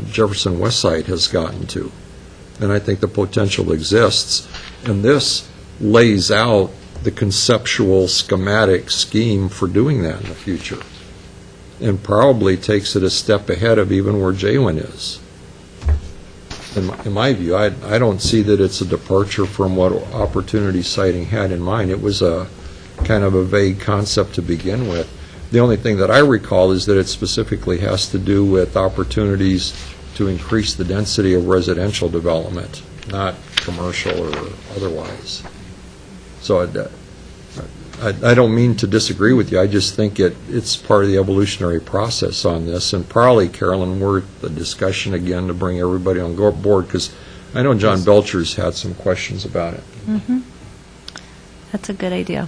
A: Jefferson Westside has gotten to. And I think the potential exists. And this lays out the conceptual schematic scheme for doing that in the future, and probably takes it a step ahead of even where Jaylen is. In my view, I don't see that it's a departure from what opportunity siting had in mind. It was a kind of a vague concept to begin with. The only thing that I recall is that it specifically has to do with opportunities to increase the density of residential development, not commercial or otherwise. So I don't mean to disagree with you. I just think it's part of the evolutionary process on this, and probably, Carolyn, worth the discussion again to bring everybody on board, because I know John Belcher's had some questions about it.
D: That's a good idea.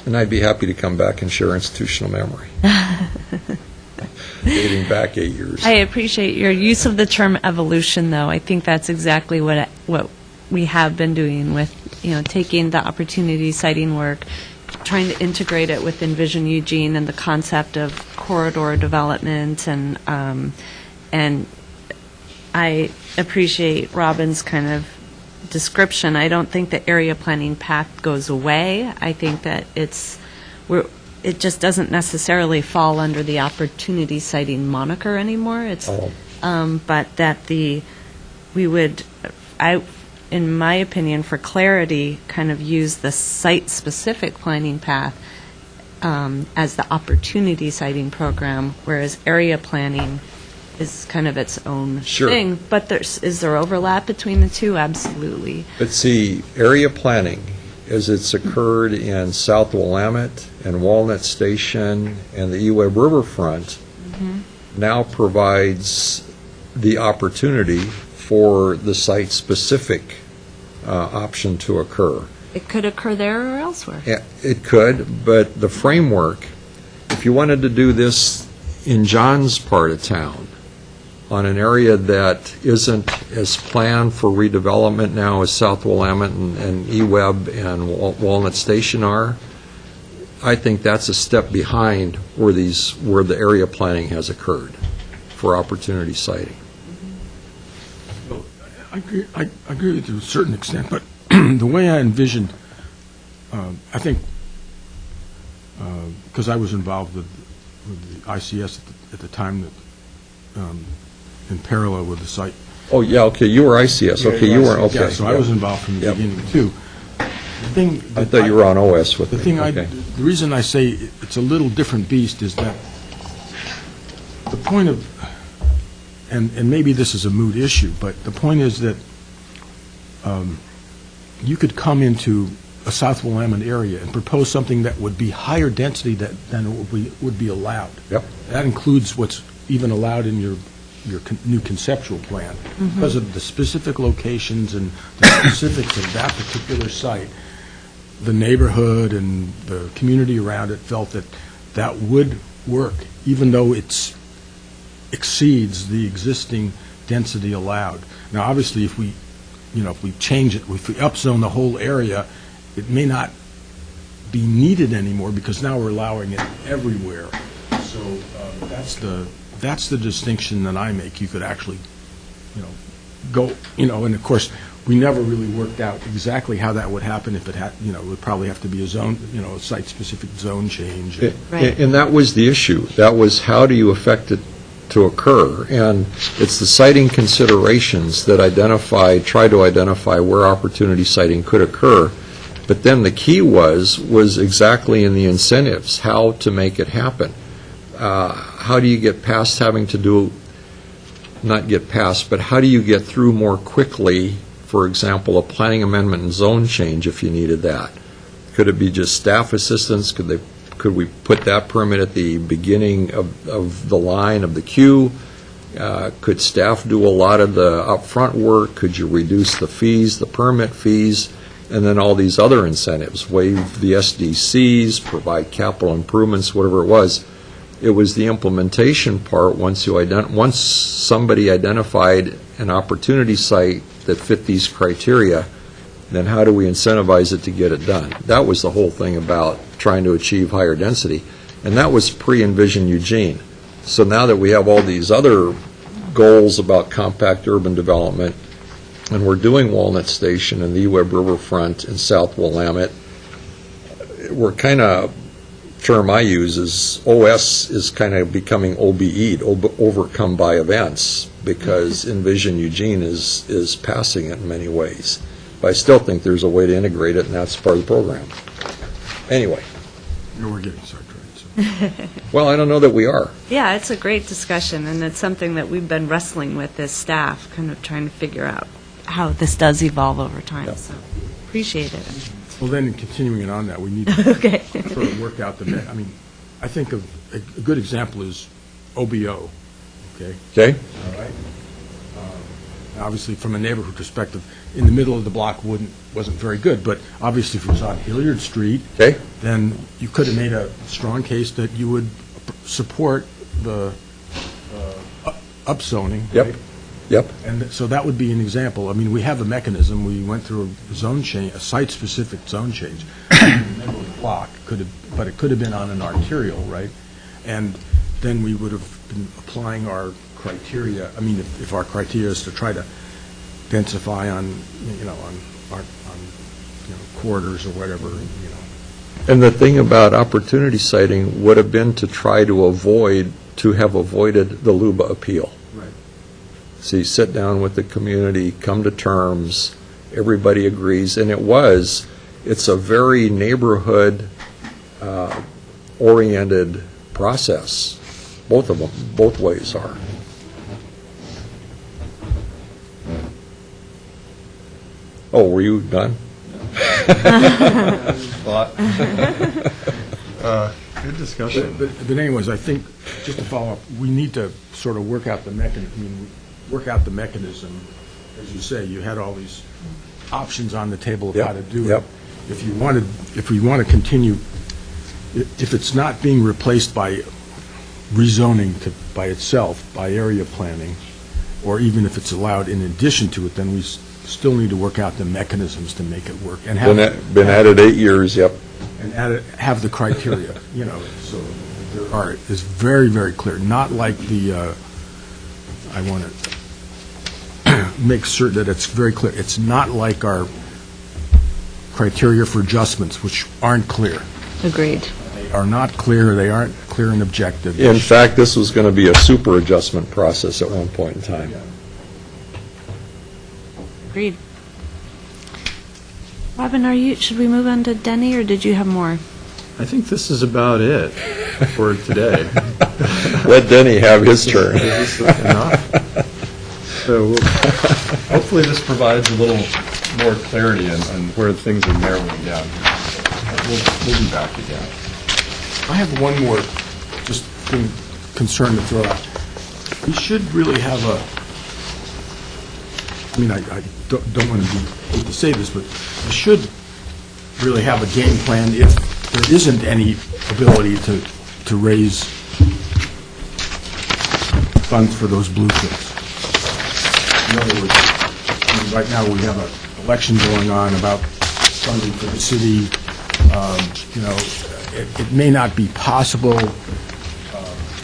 A: And I'd be happy to come back and share institutional memory. Dating back 8 years.
D: I appreciate your use of the term evolution, though. I think that's exactly what we have been doing with, taking the opportunity siting work, trying to integrate it with Envision Eugene and the concept of corridor development, and I appreciate Robin's kind of description. I don't think the area planning path goes away. I think that it just doesn't necessarily fall under the opportunity siting moniker anymore. But that the we would, in my opinion, for clarity, kind of use the site-specific planning path as the opportunity citing program, whereas area planning is kind of its own
A: Sure.
D: thing. But is there overlap between the two? Absolutely.
A: But see, area planning, as it's occurred in South Willamette and Walnut Station and the Eweb Riverfront, now provides the opportunity for the site-specific option to occur.
D: It could occur there or elsewhere.
A: Yeah, it could, but the framework, if you wanted to do this in John's part of town, on an area that isn't as planned for redevelopment now as South Willamette and Eweb and Walnut Station are, I think that's a step behind where the area planning has occurred for opportunity siting.
F: I agree with you to a certain extent, but the way I envisioned, I think, because I was involved with the ICS at the time that, in parallel with the site.
A: Oh, yeah, okay, you were ICS, okay, you were, okay.
F: Yeah, so I was involved from the
A: Yep.
F: beginning, too. The thing
A: I
F: that
A: thought you were on OS with
F: The
A: me.
F: thing
A: Okay.
F: the reason I say it's a little different beast is that the point of, and maybe this is a moot issue, but the point is that you could come into a South Willamette area and propose something that would be higher density than would be allowed.
A: Yep.
F: That includes what's even allowed in your new conceptual plan. Because of the specific locations and the specifics of that particular site, the neighborhood and the community around it felt that that would work, even though it exceeds the existing density allowed. Now, obviously, if we change it, if we upzone the whole area, it may not be needed anymore because now we're allowing it everywhere. So that's the distinction that I make. You could actually, go, and of course, we never really worked out exactly how that would happen if it had, it would probably have to be a zone, a site-specific zone change.
D: Right.
A: And that was the issue. That was how do you affect it to occur? And it's the siting considerations that try to identify where opportunity siting could occur. But then the key was exactly in the incentives, how to make it happen. How do you get past having to not get past, but how do you get through more quickly, for example, a planning amendment and zone change if you needed that? Could it be just staff assistance? Could we put that permit at the beginning of the line of the queue? Could staff do a lot of the upfront work? Could you reduce the fees, the permit fees, and then all these other incentives, waive the SDCs, provide capital improvements, whatever it was? It was the implementation part. Once somebody identified an opportunity site that fit these criteria, then how do we incentivize it to get it done? That was the whole thing about trying to achieve higher density, and that was pre-Envision Eugene. So now that we have all these other goals about compact urban development, and we're doing Walnut Station and the Eweb Riverfront and South Willamette, we're kind of, term I use is OS is kind of becoming OBE'd, overcome by events, because Envision Eugene is passing it in many ways. But I still think there's a way to integrate it, and that's part of the program. Anyway.
F: We're getting sidetracked. So.
A: Well, I don't know that we are.
D: Yeah, it's a great discussion, and it's something that we've been wrestling with as staff, kind of trying to figure out how this does evolve over time.
A: Yep.
D: So appreciate it.
F: Well, then, continuing it on that, we need to
D: Okay.
F: sort of work out I think of a good example is OBO, okay?
A: Okay?
F: All right? Obviously, from a neighborhood perspective, in the middle of the block wasn't very good, but obviously if it was on Hilliard Street,
A: Okay?
F: then you could have made a strong case that you would support the upzoning.
A: Yep.
F: right?
A: Yep.
F: And so that would be an example. We have a mechanism. We went through a zone change, a site-specific zone change in the middle of the block, but it could have been on an arterial, right? And then we would have been applying our criteria. If our criteria is to try to densify on corridors or whatever,
A: And the thing about opportunity siting would have been to try to have avoided the LUBA appeal.
F: Right.
A: So you sit down with the community, come to terms, everybody agrees, and it's a very neighborhood-oriented process. Both of them, both ways are. Oh, were you done?
B: Good discussion.
F: But anyways, I think, just to follow up, we need to sort of work out the mechanism, as you say, you had all these options on the table of how to do it.
A: Yep.
F: If we want to continue, if it's not being replaced by rezoning by itself, by area planning, or even if it's allowed in addition to it, then we still need to work out the mechanisms to make it work. And
A: Been at it 8 years, yep.
F: and have the criteria, so it's very, very clear, not like I want to make certain that it's very clear. It's not like our criteria for adjustments, which aren't clear.
D: Agreed.
F: They are not clear, they aren't clear and objective.
A: In fact, this was going to be a super adjustment process at one point in time.
D: Agreed. Robin, should we move on to Denny, or did you have more?
B: I think this is about it for today.
A: Let Denny have his turn.
B: Is this enough? So hopefully this provides a little more clarity on where things are narrowing down. We'll be back again.
F: I have one more just concern to throw out. We should really have I don't want to hate to say this, but we should really have a game plan if there isn't any ability to raise funds for those blue things. In other words, right now we have an election going on about funding for the city. It may not be possible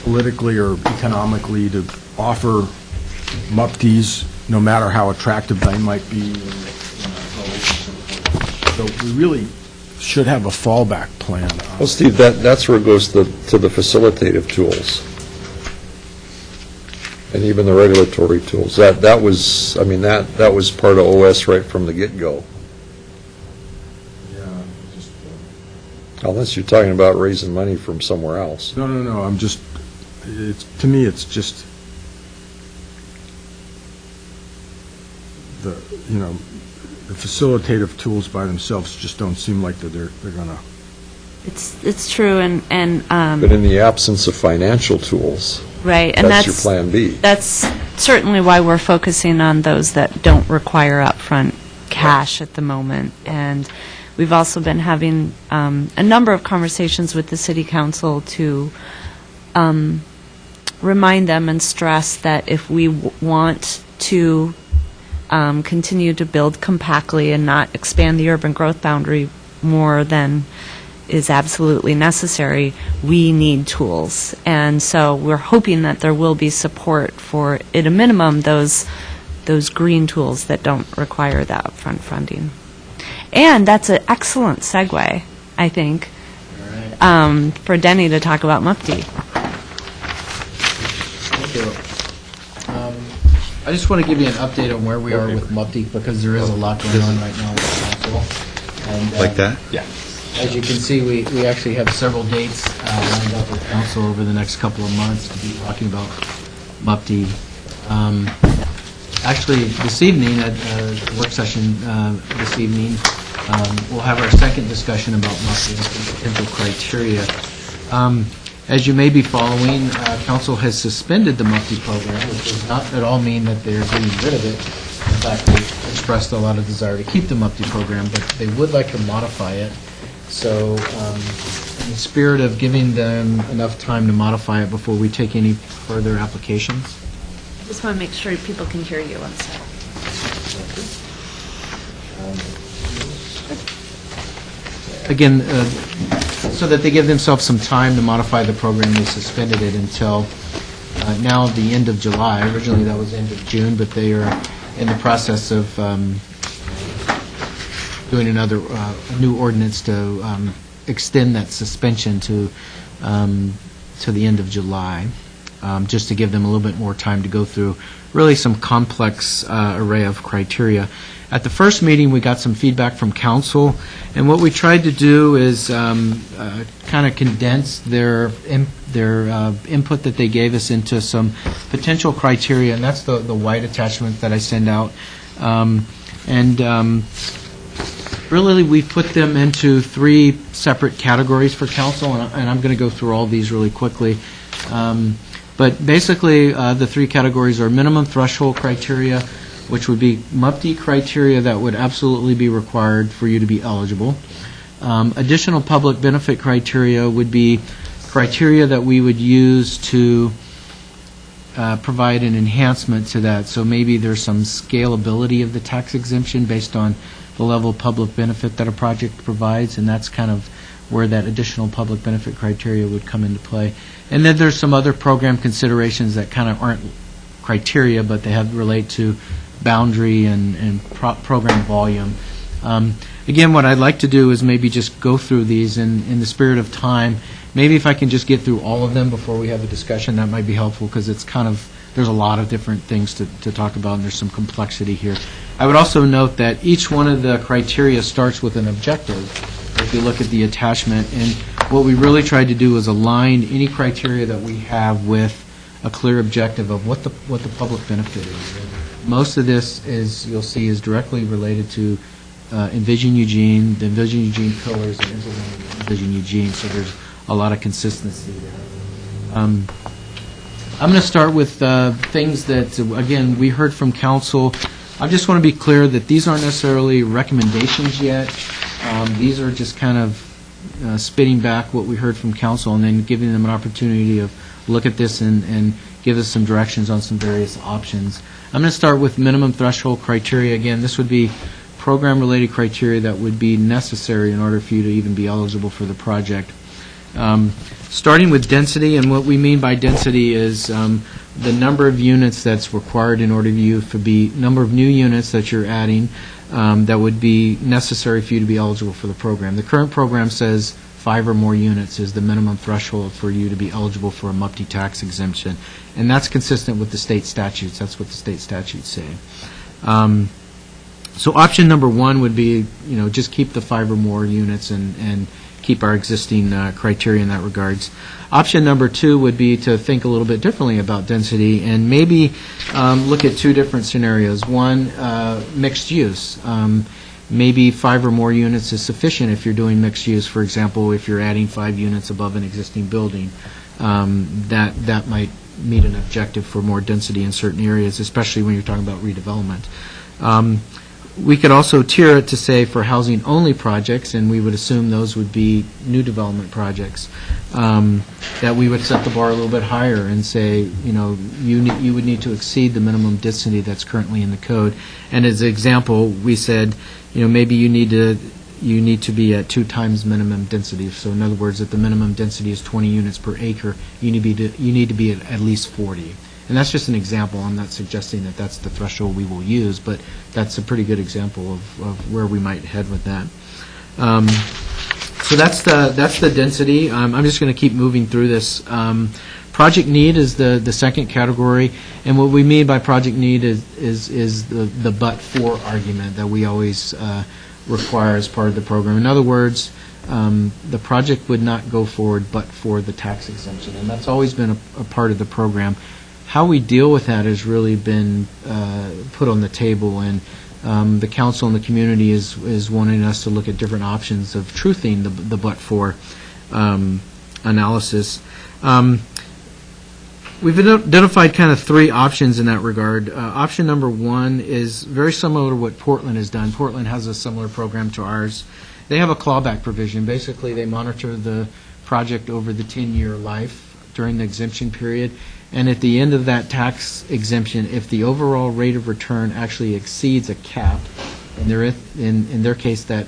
F: politically or economically to offer MUPTs, no matter how attractive they might be. So we really should have a fallback plan.
A: Well, Steve, that's where it goes to the facilitative tools. And even the regulatory tools. That was part of OS right from the get-go.
F: Yeah,
A: Unless you're talking about raising money from somewhere else.
F: No, I'm just, to me, it's just the facilitative tools by themselves just don't seem like that they're gonna.
D: It's true, and
A: But in the absence of financial tools,
D: right, and
A: that's your plan B.
D: That's certainly why we're focusing on those that don't require upfront cash at the moment. And we've also been having a number of conversations with the City Council to remind them and stress that if we want to continue to build compactly and not expand the urban growth boundary more than is absolutely necessary, we need tools. And so we're hoping that there will be support for, at a minimum, those green tools that don't require that upfront funding. And that's an excellent segue, I think, for Denny to talk about MUPTI.
E: Thank you. I just want to give you an update on where we are with MUPTI, because there is a lot going on right now with the council. And,
C: Like that?
B: Yeah.
E: As you can see, we actually have several dates lined up with council over the next couple of months to be talking about MUPTI. Actually, this evening, at the work session this evening, we'll have our second discussion about MUPTI and some potential criteria. As you may be following, council has suspended the MUPTI program, which does not at all mean that they're getting rid of it. In fact, they expressed a lot of desire to keep the MUPTI program, but they would like to modify it. So in the spirit of giving them enough time to modify it before we take any further applications.
D: I just want to make sure people can hear you one second.
E: Again, so that they give themselves some time to modify the program, they suspended it until now the end of July. Originally that was end of June, but they are in the process of doing a new ordinance to extend that suspension to the end of July. just to give them a little bit more time to go through really some complex array of criteria. At the first meeting, we got some feedback from council, and what we tried to do is kind of condense their input that they gave us into some potential criteria, and that's the white attachment that I send out. Really, we've put them into 3 separate categories for council, and I'm going to go through all these really quickly. But basically, the 3 categories are minimum threshold criteria, which would be MUPTE criteria that would absolutely be required for you to be eligible. Additional public benefit criteria would be criteria that we would use to provide an enhancement to that. So maybe there's some scalability of the tax exemption based on the level of public benefit that a project provides, and that's kind of where that additional public benefit criteria would come into play. And then there's some other program considerations that kind of aren't criteria, but they have relate to boundary and program volume. Again, what I'd like to do is maybe just go through these in the spirit of time. Maybe if I can just get through all of them before we have a discussion, that might be helpful, because it's kind of, there's a lot of different things to talk about, and there's some complexity here. I would also note that each one of the criteria starts with an objective, if you look at the attachment, and what we really tried to do is align any criteria that we have with a clear objective of what the public benefit is. Most of this, is you'll see, is directly related to Envision Eugene, the Envision Eugene pillars, and implementing Envision Eugene, so there's a lot of consistency there. I'm going to start with things that, again, we heard from council. I just want to be clear that these aren't necessarily recommendations yet. These are just kind of spitting back what we heard from council and then giving them an opportunity to look at this and give us some directions on some various options. I'm going to start with minimum threshold criteria. Again, this would be program-related criteria that would be necessary in order for you to even be eligible for the project. Starting with density, and what we mean by density is the number of units that's required in order for you to be, number of new units that you're adding that would be necessary for you to be eligible for the program. The current program says 5 or more units is the minimum threshold for you to be eligible for a MUPTE tax exemption, and that's consistent with the state statutes. That's what the state statutes say. So option number 1 would be, just keep the 5 or more units and keep our existing criteria in that regards. Option number 2 would be to think a little bit differently about density and maybe look at 2 different scenarios. One, mixed use. Maybe 5 or more units is sufficient if you're doing mixed use. For example, if you're adding 5 units above an existing building, that might meet an objective for more density in certain areas, especially when you're talking about redevelopment. We could also tier it to say for housing-only projects, and we would assume those would be new development projects, that we would set the bar a little bit higher and say, you would need to exceed the minimum density that's currently in the code. And as an example, we said, maybe you need to be at 2 times minimum density. So in other words, if the minimum density is 20 units per acre, you need to be at least 40. And that's just an example. I'm not suggesting that that's the threshold we will use, but that's a pretty good example of where we might head with that. So that's the density. I'm just going to keep moving through this. Project need is the second category, and what we mean by project need is the but-for argument that we always require as part of the program. In other words, the project would not go forward but for the tax exemption, and that's always been a part of the program. How we deal with that has really been put on the table, and the council and the community is wanting us to look at different options of truthing the but-for analysis. We've identified kind of 3 options in that regard. Option number 1 is very similar to what Portland has done. Portland has a similar program to ours. They have a clawback provision. Basically, they monitor the project over the 10-year life during the exemption period. And at the end of that tax exemption, if the overall rate of return actually exceeds a cap, and in their case that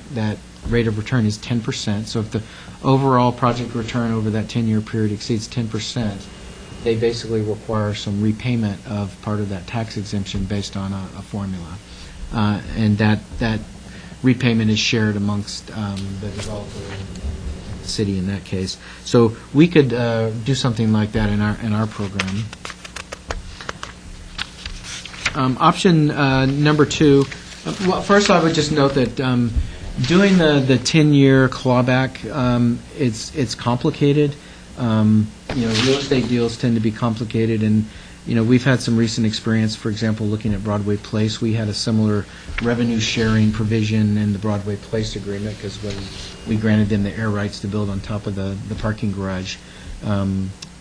E: rate of return is 10%, so if the overall project return over that 10-year period exceeds 10%, they basically require some repayment of part of that tax exemption based on a formula. And that repayment is shared amongst the developer. city in that case. So we could do something like that in our program. Option number 2, well, first I would just note that doing the 10-year clawback, it's complicated. Real estate deals tend to be complicated, and we've had some recent experience. For example, looking at Broadway Place, we had a similar revenue sharing provision in the Broadway Place agreement, because when we granted them the air rights to build on top of the parking garage,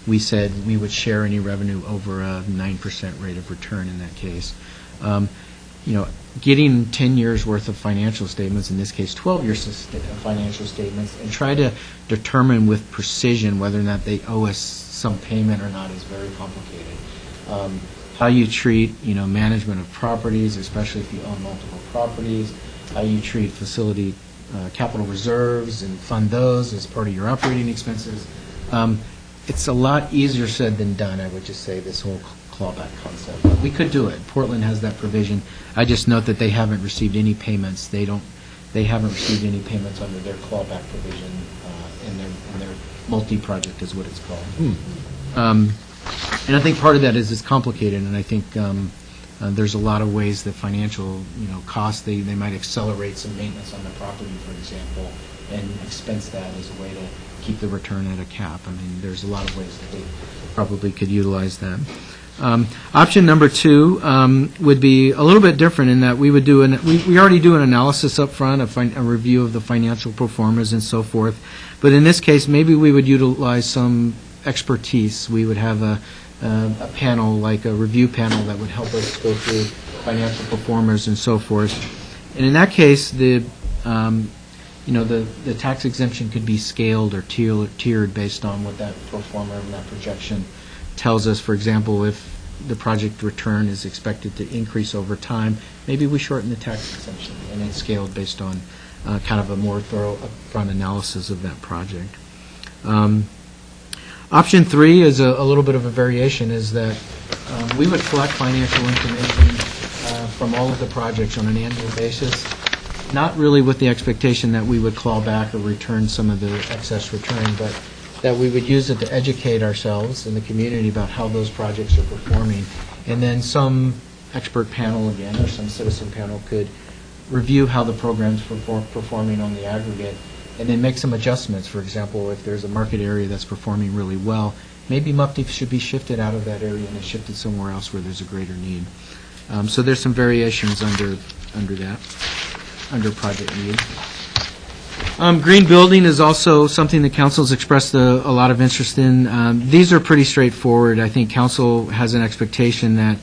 E: we said we would share any revenue over a 9% rate of return in that case. Getting 10 years worth of financial statements, in this case 12 years of financial statements, and try to determine with precision whether or not they owe us some payment or not is very complicated. How you treat, management of properties, especially if you own multiple properties, how you treat facility capital reserves and fund those as part of your operating expenses. It's a lot easier said than done, I would just say, this whole clawback concept. But we could do it. Portland has that provision. I just note that they haven't received any payments. They haven't received any payments under their clawback provision in their multi-project is what it's called. And I think part of that is it's complicated, and I think there's a lot of ways that financial costs, they might accelerate some maintenance on the property, for example, and expense that as a way to keep the return at a cap. I mean, there's a lot of ways that they probably could utilize that. Option number 2 would be a little bit different in that we would do we already do an analysis up front, a review of the financial performance and so forth. But in this case, maybe we would utilize some expertise. We would have a panel, like a review panel, that would help us go through financial performers and so forth. And in that case, the tax exemption could be scaled or tiered based on what that pro forma and that projection tells us. For example, if the project return is expected to increase over time, maybe we shorten the tax exemption, and it's scaled based on kind of a more thorough upfront analysis of that project. Option 3 is a little bit of a variation, is that we would collect financial information from all of the projects on an annual basis, not really with the expectation that we would claw back or return some of the excess return, but that we would use it to educate ourselves and the community about how those projects are performing. And then some expert panel again, or some citizen panel, could review how the program's performing on the aggregate, and then make some adjustments. For example, if there's a market area that's performing really well, maybe MUFTI should be shifted out of that area and shifted somewhere else where there's a greater need. So there's some variations under project need. Green building is also something that Council has expressed a lot of interest in. These are pretty straightforward. I think Council has an expectation that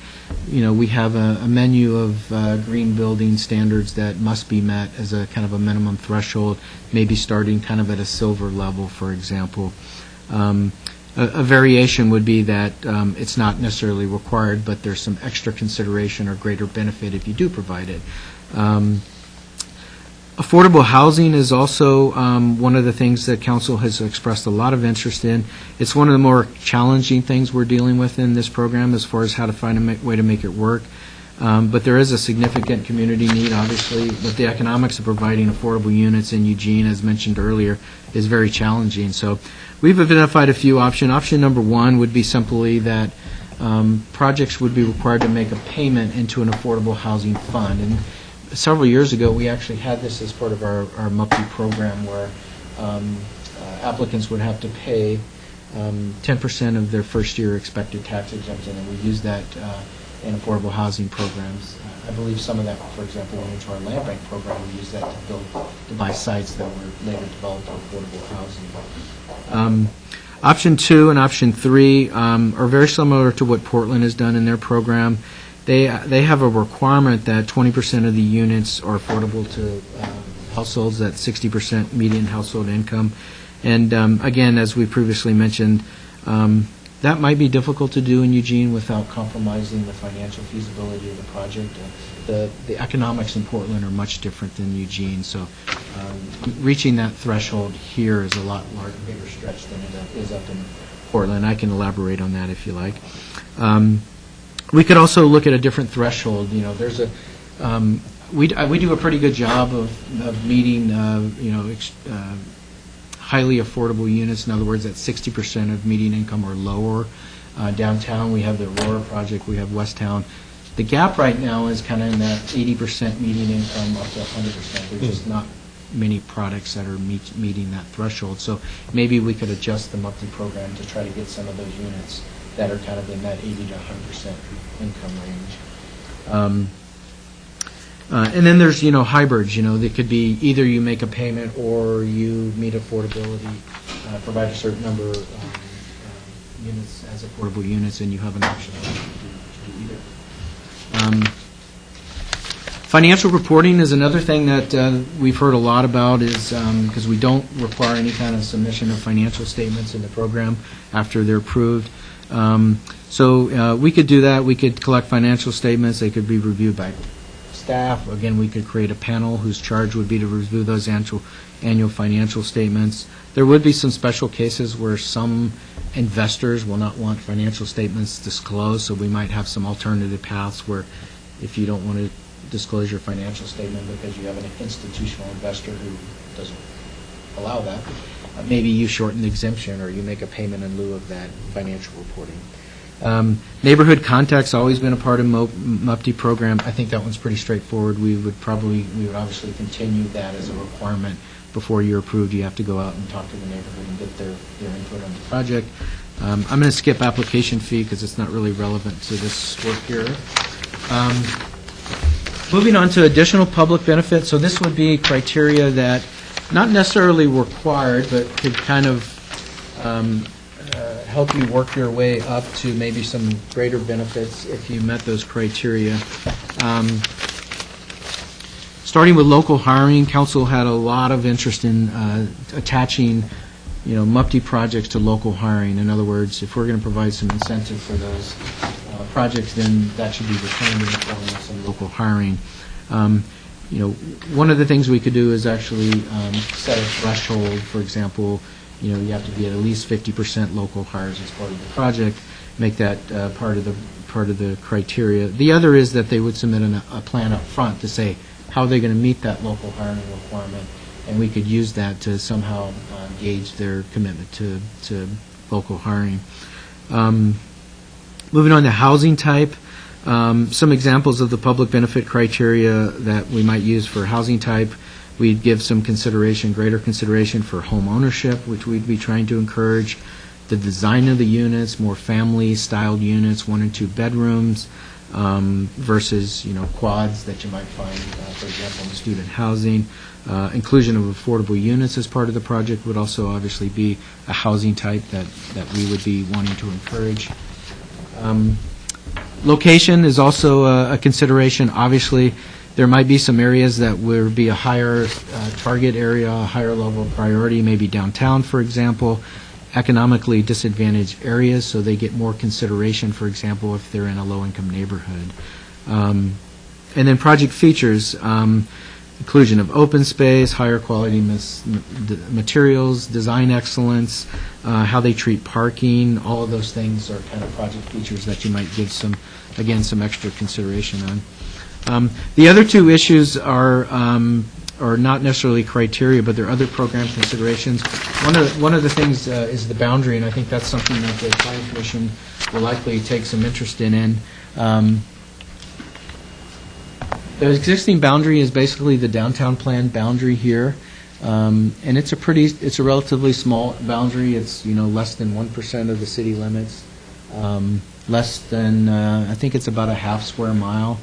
E: we have a menu of green building standards that must be met as a kind of a minimum threshold, maybe starting kind of at a silver level, for example. A variation would be that it's not necessarily required, but there's some extra consideration or greater benefit if you do provide it. Affordable housing is also one of the things that Council has expressed a lot of interest in. It's one of the more challenging things we're dealing with in this program as far as how to find a way to make it work. But there is a significant community need, obviously, but the economics of providing affordable units in Eugene, as mentioned earlier, is very challenging. So we've identified a few options. Option number 1 would be simply that projects would be required to make a payment into an affordable housing fund. And several years ago, we actually had this as part of our MUPI program, where applicants would have to pay 10% of their first year expected tax exemption, and we used that in affordable housing programs. I believe some of that, for example, went into our land bank program. We used that to buy sites that were later developed for affordable housing. Option 2 and option 3 are very similar to what Portland has done in their program. They have a requirement that 20% of the units are affordable to households at 60% median household income. And again, as we previously mentioned, that might be difficult to do in Eugene without compromising the financial feasibility of the project. The economics in Portland are much different than Eugene, so reaching that threshold here is a lot bigger stretch than it is up in Portland. I can elaborate on that if you like. We could also look at a different threshold. There's we do a pretty good job of meeting highly affordable units, in other words, at 60% of median income or lower. Downtown, we have the Aurora project, we have Westtown. The gap right now is kind of in that 80% median income up to 100%. There's just not many products that are meeting that threshold. So maybe we could adjust the monthly program to try to get some of those units that are kind of in that 80 to 100% income range. And then there's, hybrids, they could be either you make a payment or you meet affordability, provide a certain number of units as affordable units, and you have an option to do either. Financial reporting is another thing that we've heard a lot about, is because we don't require any kind of submission of financial statements in the program after they're approved. So we could do that. We could collect financial statements. They could be reviewed by staff. Again, we could create a panel whose charge would be to review those annual financial statements. There would be some special cases where some investors will not want financial statements disclosed, so we might have some alternative paths where if you don't want to disclose your financial statement because you have an institutional investor who doesn't allow that, maybe you shorten the exemption or you make a payment in lieu of that financial reporting. Neighborhood contact's always been a part of MUPTE program. I think that one's pretty straightforward. We would obviously continue that as a requirement. Before you're approved, you have to go out and talk to the neighborhood and get their input on the project. I'm going to skip application fee because it's not really relevant to this work here. Moving on to additional public benefits. So this would be criteria that not necessarily required, but could kind of help you work your way up to maybe some greater benefits if you met those criteria. Starting with local hiring, Council had a lot of interest in attaching, MUPTE projects to local hiring. In other words, if we're going to provide some incentive for those projects, then that should be returned in the form of some local hiring. One of the things we could do is actually set a threshold. For example, you have to be at least 50% local hires as part of the project. Make that part of the criteria. The other is that they would submit a plan up front to say how they're going to meet that local hiring requirement, and we could use that to somehow gauge their commitment to local hiring. Moving on to housing type. Some examples of the public benefit criteria that we might use for housing type. We'd give some greater consideration for home ownership, which we'd be trying to encourage. The design of the units, more family-styled units, 1 and 2 bedrooms, versus, quads that you might find, for example, in student housing. Inclusion of affordable units as part of the project would also obviously be a housing type that we would be wanting to encourage. Location is also a consideration. Obviously, there might be some areas that would be a higher target area, a higher level of priority, maybe downtown, for example, economically disadvantaged areas, so they get more consideration, for example, if they're in a low-income neighborhood. And then project features, inclusion of open space, higher quality materials, design excellence, how they treat parking, all of those things are kind of project features that you might give some extra consideration on. The other two issues are not necessarily criteria, but they're other program considerations. One of the things is the boundary, and I think that's something that the Planning Commission will likely take some interest in. The existing boundary is basically the downtown plan boundary here, and it's a relatively small boundary. It's less than 1% of the city limits, less than I think it's about a half square mile.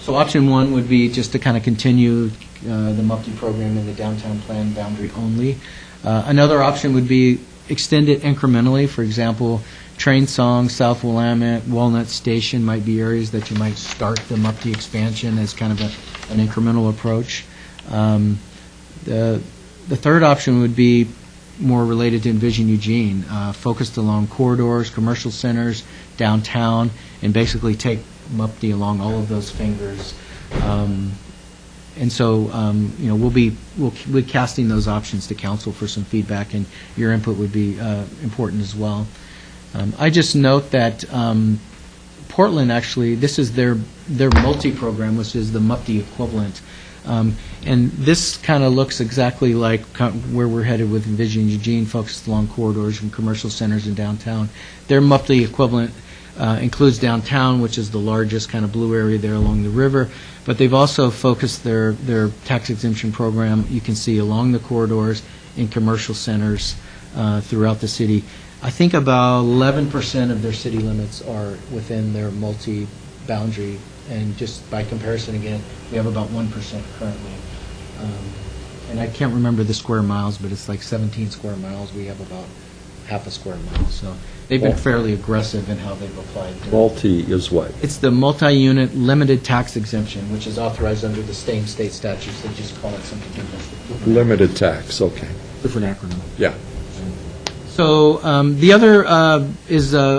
E: So option one would be just to kind of continue the MUPTE program in the downtown plan boundary only. Another option would be extend it incrementally. For example, Train Song, South Willamette, Walnut Station might be areas that you might start the MUPTE expansion as kind of an incremental approach. The third option would be more related to Envision Eugene, focused along corridors, commercial centers, downtown, and basically take MUPTE along all of those fingers. And so, we'll be casting those options to council for some feedback, and your input would be important as well. I just note that Portland, actually, this is their multi-program, which is the MUPTE equivalent. And this kind of looks exactly like where we're headed with Envision Eugene, focused along corridors from commercial centers and downtown. Their monthly equivalent includes downtown, which is the largest kind of blue area there along the river, but they've also focused their tax exemption program, you can see, along the corridors in commercial centers throughout the city. I think about 11% of their city limits are within their multi-boundary, and just by comparison, again, we have about 1% currently. And I can't remember the square miles, but it's like 17 square miles. We have about half a square mile. So they've been fairly aggressive in how they've applied.
A: Multi is what?
E: It's the multi-unit limited tax exemption, which is authorized under the state statutes. They just call it something different.
A: Limited tax, okay.
F: Different acronym.
A: Yeah.
E: So the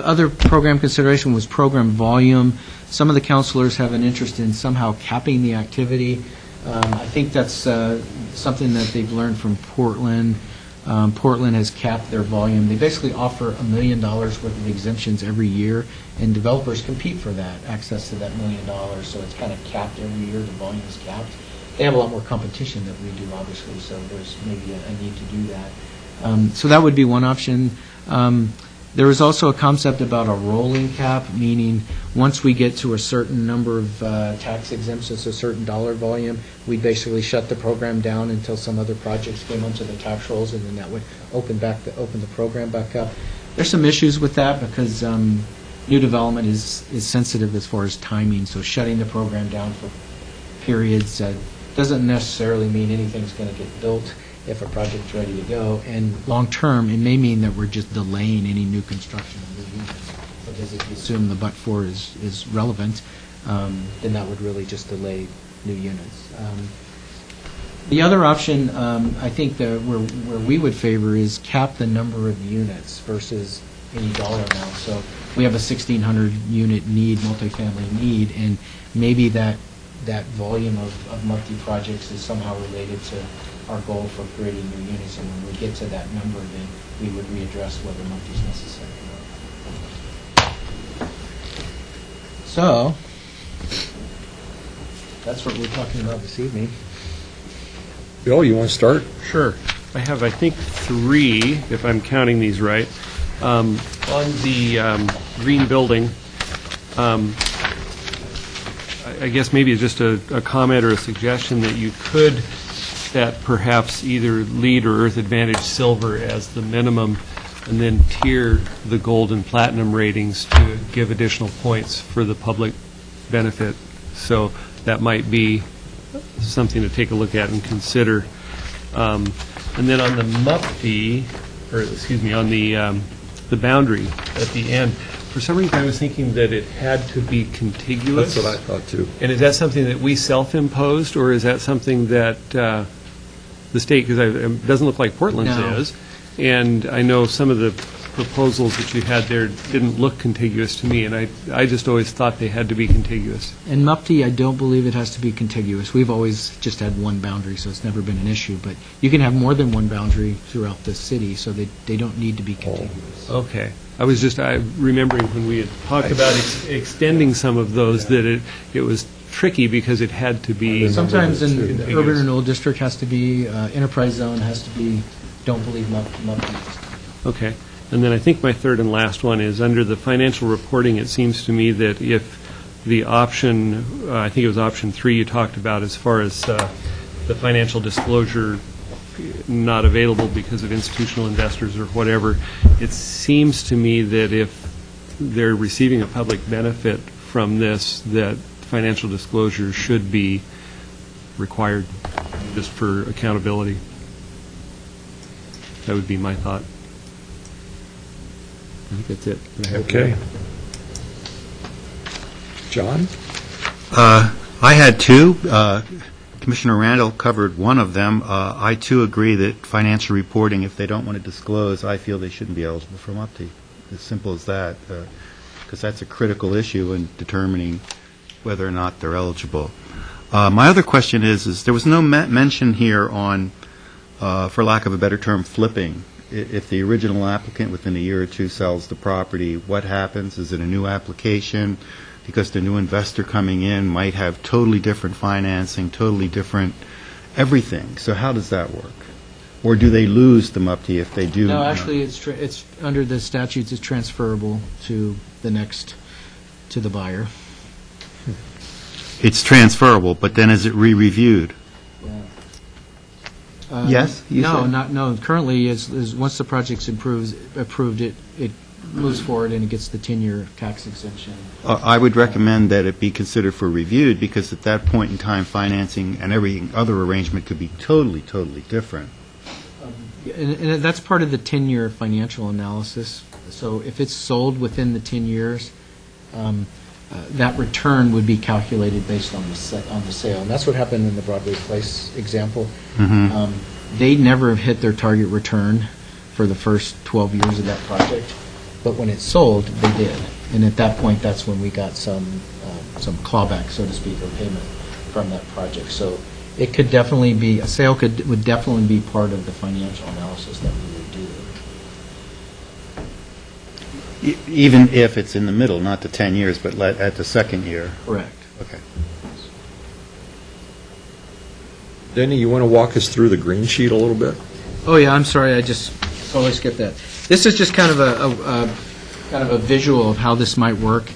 E: other program consideration was program volume. Some of the counselors have an interest in somehow capping the activity. I think that's something that they've learned from Portland. Portland has capped their volume. They basically offer $1 million worth of exemptions every year, and developers compete for that, access to that $1 million. So it's kind of capped every year. The volume is capped. They have a lot more competition than we do, obviously, so there's maybe a need to do that. So that would be one option. There is also a concept about a rolling cap, meaning once we get to a certain number of tax exemptions, a certain dollar volume, we basically shut the program down until some other projects came onto the tax rolls, and then that would open the program back up. There's some issues with that because new development is sensitive as far as timing, so shutting the program down for periods doesn't necessarily mean anything's going to get built if a project's ready to go. And long-term, it may mean that we're just delaying any new construction of new units. Because if you assume the but-for is relevant, then that would really just delay new units. The other option, I think that where we would favor is cap the number of units versus any dollar amount. So we have a 1,600 unit need, multifamily need, and maybe that volume of monthly projects is somehow related to our goal for creating new units, and when we get to that number, then we would readdress whether monthly is necessary or not. So, that's what we're talking about this evening.
A: Bill, you want to start?
G: Sure. I have, I think, 3, if I'm counting these right. On the green building, I guess maybe it's just a comment or a suggestion that you could set perhaps either LEED or Earth Advantage Silver as the minimum, and then tier the gold and platinum ratings to give additional points for the public benefit. So that might be something to take a look at and consider. And then on the MUPD, or excuse me, on the boundary at the end, for some reason I was thinking that it had to be contiguous.
A: That's what I thought, too.
G: And is that something that we self-imposed, or is that something that the state, because it doesn't look like Portland's
E: No.
G: is, and I know some of the proposals that you had there didn't look contiguous to me, and I just always thought they had to be contiguous.
E: In MUPD, I don't believe it has to be contiguous. We've always just had one boundary, so it's never been an issue, but you can have more than one boundary throughout the city, so they don't need to be contiguous.
G: Okay. I was just remembering when we had talked about extending some of those, that it was tricky because it had to be.
E: Sometimes in the
G: contiguous.
E: urban renewal district has to be, enterprise zone has to be, don't believe MUPD.
G: Okay. And then I think my third and last one is under the financial reporting, it seems to me that if the option, I think it was option 3 you talked about as far as the financial disclosure not available because of institutional investors or whatever, it seems to me that if they're receiving a public benefit from this, that financial disclosure should be required just for accountability. That would be my thought. I think that's it.
A: Okay. John?
C: I had 2. Commissioner Randall covered one of them. I, too, agree that financial reporting, if they don't want to disclose, I feel they shouldn't be eligible for MUPD. As simple as that, because that's a critical issue in determining whether or not they're eligible. My other question is there was no mention here on, for lack of a better term, flipping. If the original applicant within a year or 2 sells the property, what happens? Is it a new application? because the new investor coming in might have totally different financing, totally different everything. So how does that work? Or do they lose the MUPTI if they do?
E: No, actually, it's under the statutes, it's transferable to the buyer.
C: It's transferable, but then is it re-reviewed? Yes, you said?
E: No. Currently, once the project's approved, it moves forward and it gets the 10-year tax exemption.
C: I would recommend that it be considered for reviewed, because at that point in time, financing and every other arrangement could be totally, totally different.
E: And that's part of the 10-year financial analysis. So if it's sold within the 10 years, that return would be calculated based on the sale. And that's what happened in the Broadway Place example. They never have hit their target return for the first 12 years of that project. But when it's sold, they did. And at that point, that's when we got some clawback, so to speak, or payment from that project. So it could definitely be, a sale would definitely be part of the financial analysis that we would do.
C: Even if it's in the middle, not the 10 years, but at the second year.
E: Correct.
C: Okay.
A: Denny, you want to walk us through the green sheet a little bit?
E: Oh, yeah, I'm sorry, I just totally skipped that. This is just kind of a visual of how this might work.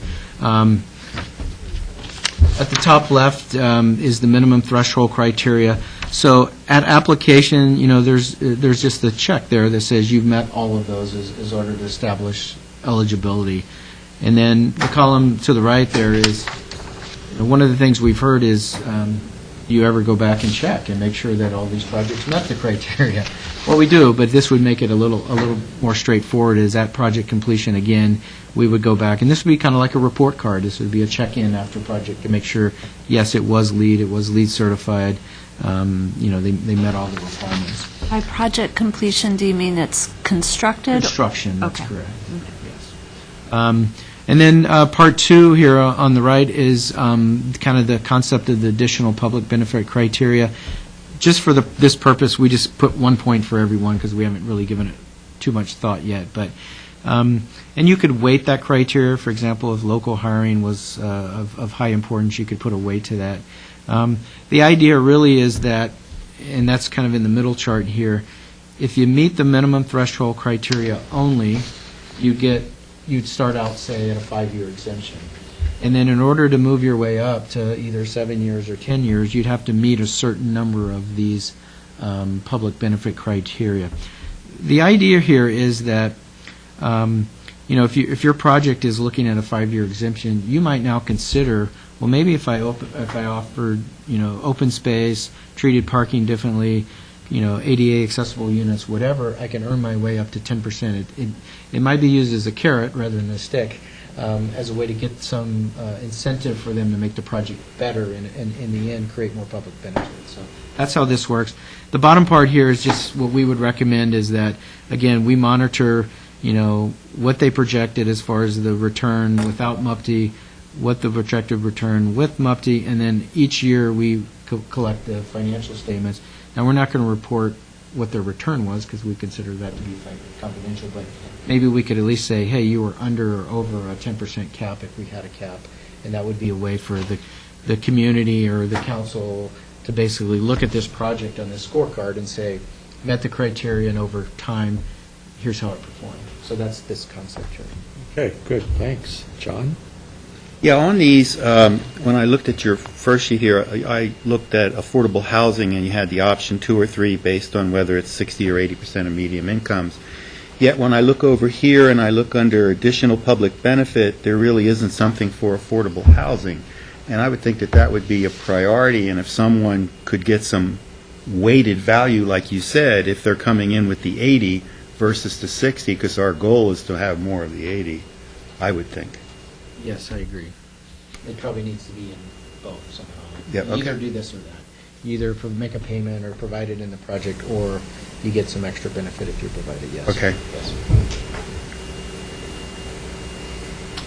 E: At the top left is the minimum threshold criteria. So at application, there's just the check there that says you've met all of those in order to establish eligibility. And then the column to the right there is, one of the things we've heard is, do you ever go back and check and make sure that all these projects met the criteria? Well, we do, but this would make it a little more straightforward. Is at project completion, again, we would go back, and this would be kind of like a report card. This would be a check-in after project to make sure, yes, it was LEED certified. They met all the requirements.
D: By project completion, do you mean it's constructed?
E: Construction, that's
D: Okay.
E: correct. Yes. And then part two here on the right is kind of the concept of the additional public benefit criteria. Just for this purpose, we just put 1 point for everyone because we haven't really given it too much thought yet. But and you could weight that criteria. For example, if local hiring was of high importance, you could put a weight to that. The idea really is that, and that's kind of in the middle chart here, if you meet the minimum threshold criteria only, you'd start out, say, at a 5-year exemption. And then in order to move your way up to either 7 years or 10 years, you'd have to meet a certain number of these public benefit criteria. The idea here is that, if your project is looking at a 5-year exemption, you might now consider, well, maybe if I offered, open space, treated parking differently, ADA accessible units, whatever, I can earn my way up to 10%. It might be used as a carrot rather than a stick, as a way to get some incentive for them to make the project better and in the end create more public benefits. So that's how this works. The bottom part here is just what we would recommend is that, again, we monitor, what they projected as far as the return without MUPTI, what the projected return with MUPTI, and then each year we collect the financial statements. Now, we're not going to report what their return was because we consider that to be confidential, but maybe we could at least say, hey, you were under or over a 10% cap if we had a cap, and that would be a way for the community or the council to basically look at this project on this scorecard and say, met the criteria, and over time, here's how it performed. So that's this concept here.
A: Okay, good, thanks. John?
C: Yeah, on these, when I looked at your first sheet here, I looked at affordable housing, and you had the option 2 or 3 based on whether it's 60 or 80% of medium incomes. Yet when I look over here and I look under additional public benefit, there really isn't something for affordable housing. And I would think that that would be a priority, and if someone could get some weighted value, like you said, if they're coming in with the 80 versus the 60, because our goal is to have more of the 80, I would think.
E: Yes, I agree. It probably needs to be in both somehow.
C: Yeah,
E: You either
C: okay.
E: do this or that. You either make a payment or provide it in the project, or you get some extra benefit if you provide it, yes.
C: Okay.
E: Yes.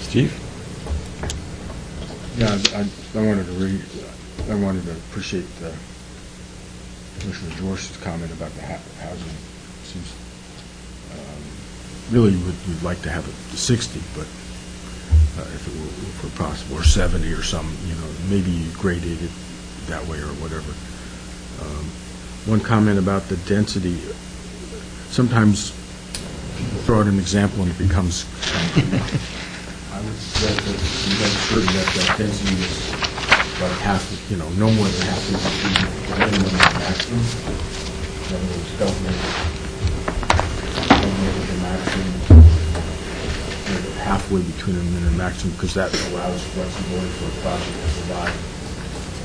A: Steve?
F: Yeah, I wanted to appreciate Commissioner George's comment about the housing. Seems really would like to have it to 60, but if it were possible, or 70 or something, maybe you gradate it that way or whatever. One comment about the density, sometimes people throw out an example and it becomes I would suggest that you make sure that density is like half, no more than half between the minimum and the maximum. In other words, don't make it the maximum, make it halfway between the minimum and maximum, because that allows flexibility for a project to provide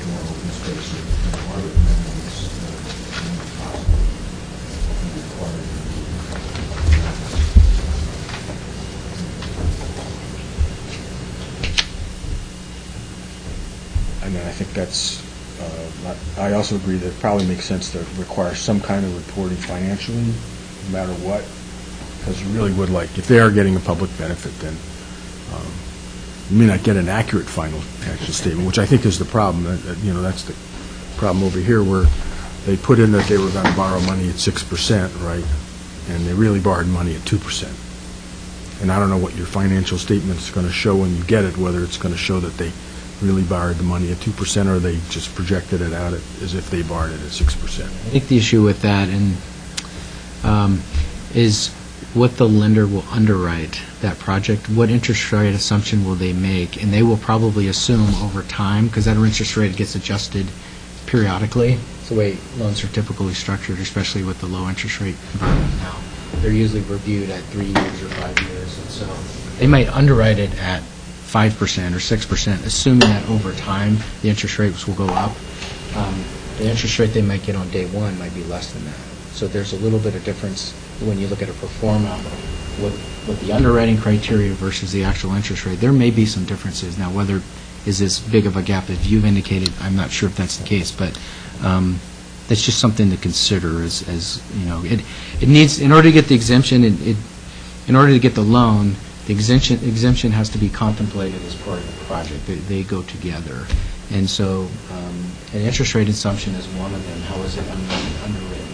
F: more open space and other amenities possible. And then I think that's, I also agree that it probably makes sense to require some kind of reporting financially, no matter what, because you really would like, if they are getting a public benefit, then you may not get an accurate financial statement, which I think is the problem. That's the problem over here, where they put in that they were going to borrow money at 6%, right, and they really borrowed money at 2%. And I don't know what your financial statement's going to show when you get it, whether it's going to show that they really borrowed the money at 2%, or they just projected it out as if they borrowed it at 6%.
H: I think the issue with that is what the lender will underwrite that project, what interest rate assumption will they make, and they will probably assume over time, because that interest rate gets adjusted periodically. It's the way loans are typically structured, especially with the low interest rate environment now. They're usually reviewed at 3 years or 5 years, and so they might underwrite it at 5% or 6%, assuming that over time the interest rates will go up. The interest rate they might get on day one might be less than that. So there's a little bit of difference when you look at a pro forma with the underwriting criteria versus the actual interest rate. There may be some differences. Now, whether is as big of a gap as you've indicated, I'm not sure if that's the case, but that's just something to consider. It needs, in order to get the exemption, in order to get the loan, the exemption has to be contemplated as part of the project. They go together. And so an interest rate assumption is one of them. How is it underwritten?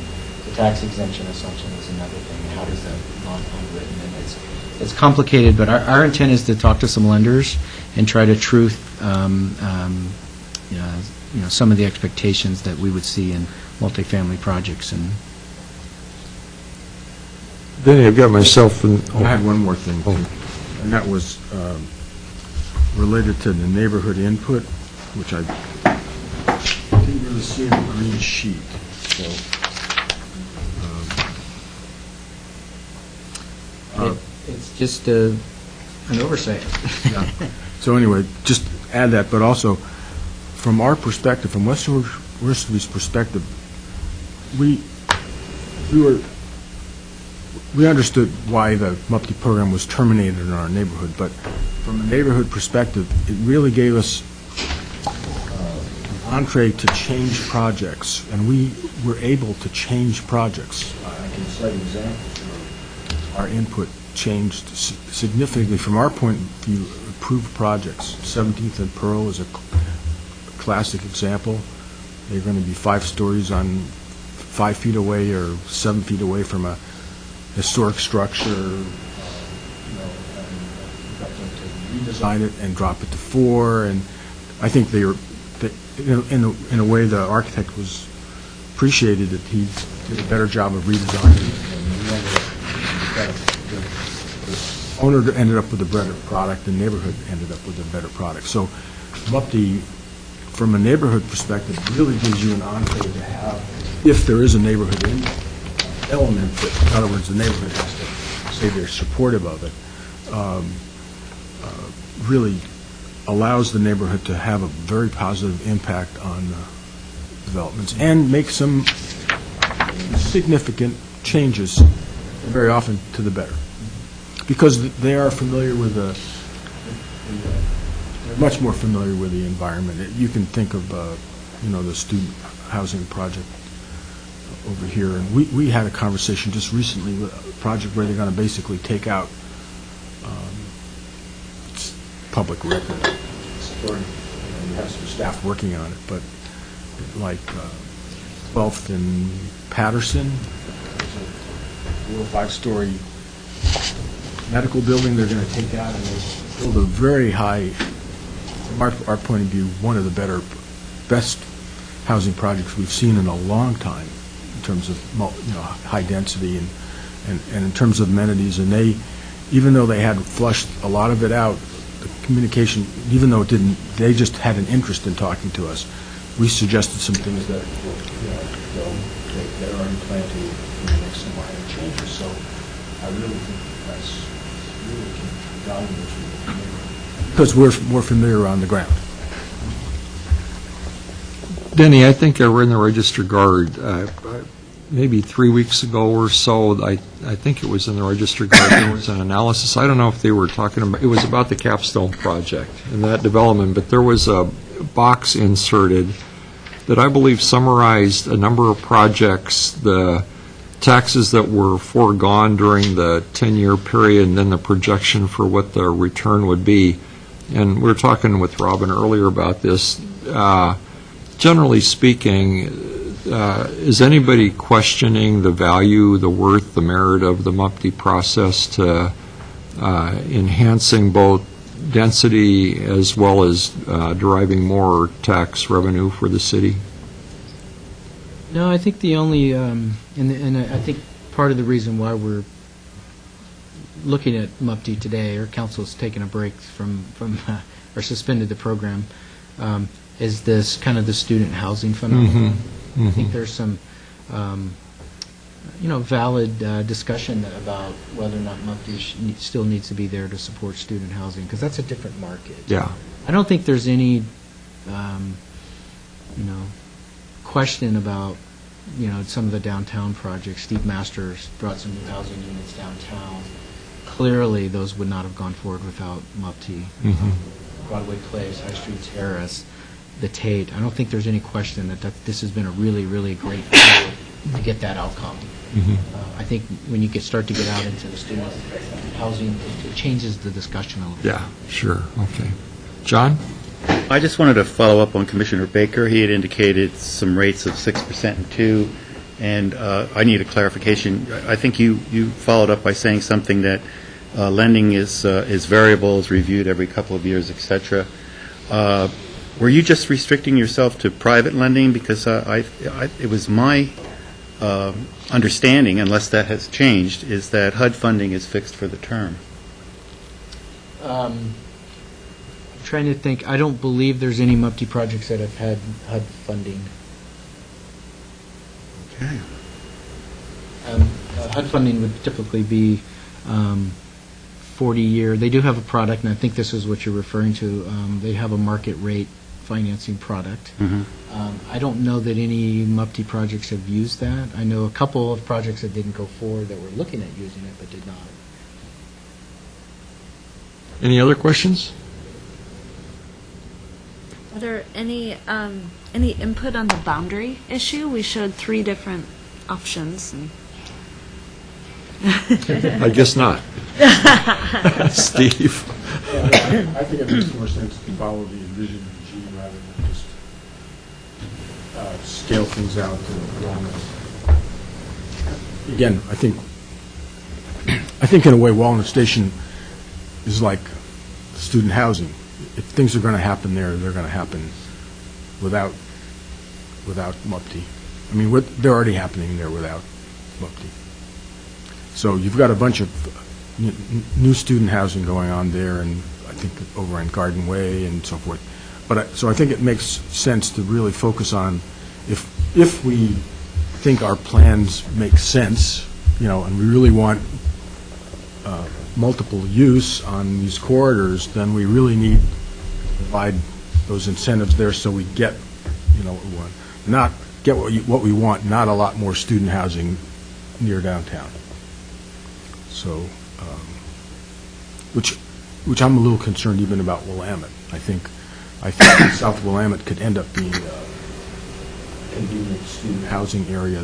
H: The tax exemption assumption is another thing. How does that not underwritten? And it's complicated, but our intent is to talk to some lenders and try to truth some of the expectations that we would see in multifamily projects. And
A: Then I've got myself in.
F: I had one more thing, too, and that was related to the neighborhood input, which I didn't really see in the green sheet. So,
H: it's just an oversight.
F: yeah. So anyway, just add that, but also from our perspective, from Westerly's perspective, we understood why the MUPTI program was terminated in our neighborhood, but from a neighborhood perspective, it really gave us an entree to change projects, and we were able to change projects. I can cite examples where our input changed significantly from our point of view, approved projects. 17th and Pearl is a classic example. They're going to be 5 stories on 5 feet away or 7 feet away from a historic structure, and got them to redesign it and drop it to 4, and I think in a way the architect was appreciated that he did a better job of redesigning it, and the owner ended up with a better product, the neighborhood ended up with a better product. So MUPTI, from a neighborhood perspective, really gives you an entree to have, if there is a neighborhood element, that, in other words, the neighborhood has to say they're supportive of it, really allows the neighborhood to have a very positive impact on developments and make some significant changes, very often to the better, because they are familiar with they're much more familiar with the environment. You can think of the student housing project over here, and we had a conversation just recently with a project where they're going to basically take out public record. We have some staff working on it, but like 12th and Patterson, there's a 4 or 5 story medical building they're going to take out, and build a very high, from our point of view, one of the best housing projects we've seen in a long time in terms of, high density and in terms of amenities. And they, even though they had flushed a lot of it out, the communication, even though it didn't, they just had an interest in talking to us. We suggested some things that, they're already planning to make some minor changes. So I really think that's really valuable to the community. Because we're more familiar on the ground.
A: Denny, I think I read in the Register Guard, maybe 3 weeks ago or so, I think it was in the Register Guard, there was an analysis, I don't know if they were talking about, it was about the Capstone project and that development, but there was a box inserted that I believe summarized a number of projects, the taxes that were foregone during the 10-year period, and then the projection for what the return would be. And we were talking with Robin earlier about this. Generally speaking, is anybody questioning the value, the worth, the merit of the MUPTE process to enhancing both density as well as deriving more tax revenue for the city?
H: No, I think the only, and I think part of the reason why we're looking at MUPTE today, or council's taken a break from or suspended the program, is this kind of the student housing phenomenon. I think there's some, valid discussion about whether or not MUPTE still needs to be there to support student housing, because that's a different market.
A: Yeah.
H: I don't think there's any, question about, some of the downtown projects. Steve Masters brought some new housing units downtown. Clearly, those would not have gone forward without MUPTE. Broadway Place, High Street Terrace, the Tate. I don't think there's any question that this has been a really, really great tool to get that outcome. I think when you start to get out into the student housing, it changes the discussion a little bit.
A: Yeah, sure. Okay. John?
C: I just wanted to follow up on Commissioner Baker. He had indicated some rates of 6% and 2%, and I need a clarification. I think you followed up by saying something that lending is variable, is reviewed every couple of years, et cetera. Were you just restricting yourself to private lending? Because it was my understanding, unless that has changed, is that HUD funding is fixed for the term.
H: I'm trying to think. I don't believe there's any MUPTE projects that have had HUD funding.
C: Okay.
H: HUD funding would typically be 40-year. They do have a product, and I think this is what you're referring to. They have a market rate financing product. I don't know that any MUPTE projects have used that. I know a couple of projects that didn't go forward that were looking at using it but did not.
A: Any other questions?
D: Are there any input on the boundary issue? We showed 3 different options.
A: I guess not. Steve?
F: I think it makes more sense to follow the envision G rather than just scale things out to Walnut. Again, I think in a way Walnut Station is like student housing. If things are going to happen there, they're going to happen without MUPTE. I mean, they're already happening there without MUPTE. So you've got a bunch of new student housing going on there, and I think over in Garden Way and so forth. So I think it makes sense to really focus on if we think our plans make sense, and we really want multiple use on these corridors, then we really need to provide those incentives there so we get, what we want. Not get what we want, not a lot more student housing near downtown. So, which I'm a little concerned even about Willamette. I think South Willamette could end up being a convenient student housing area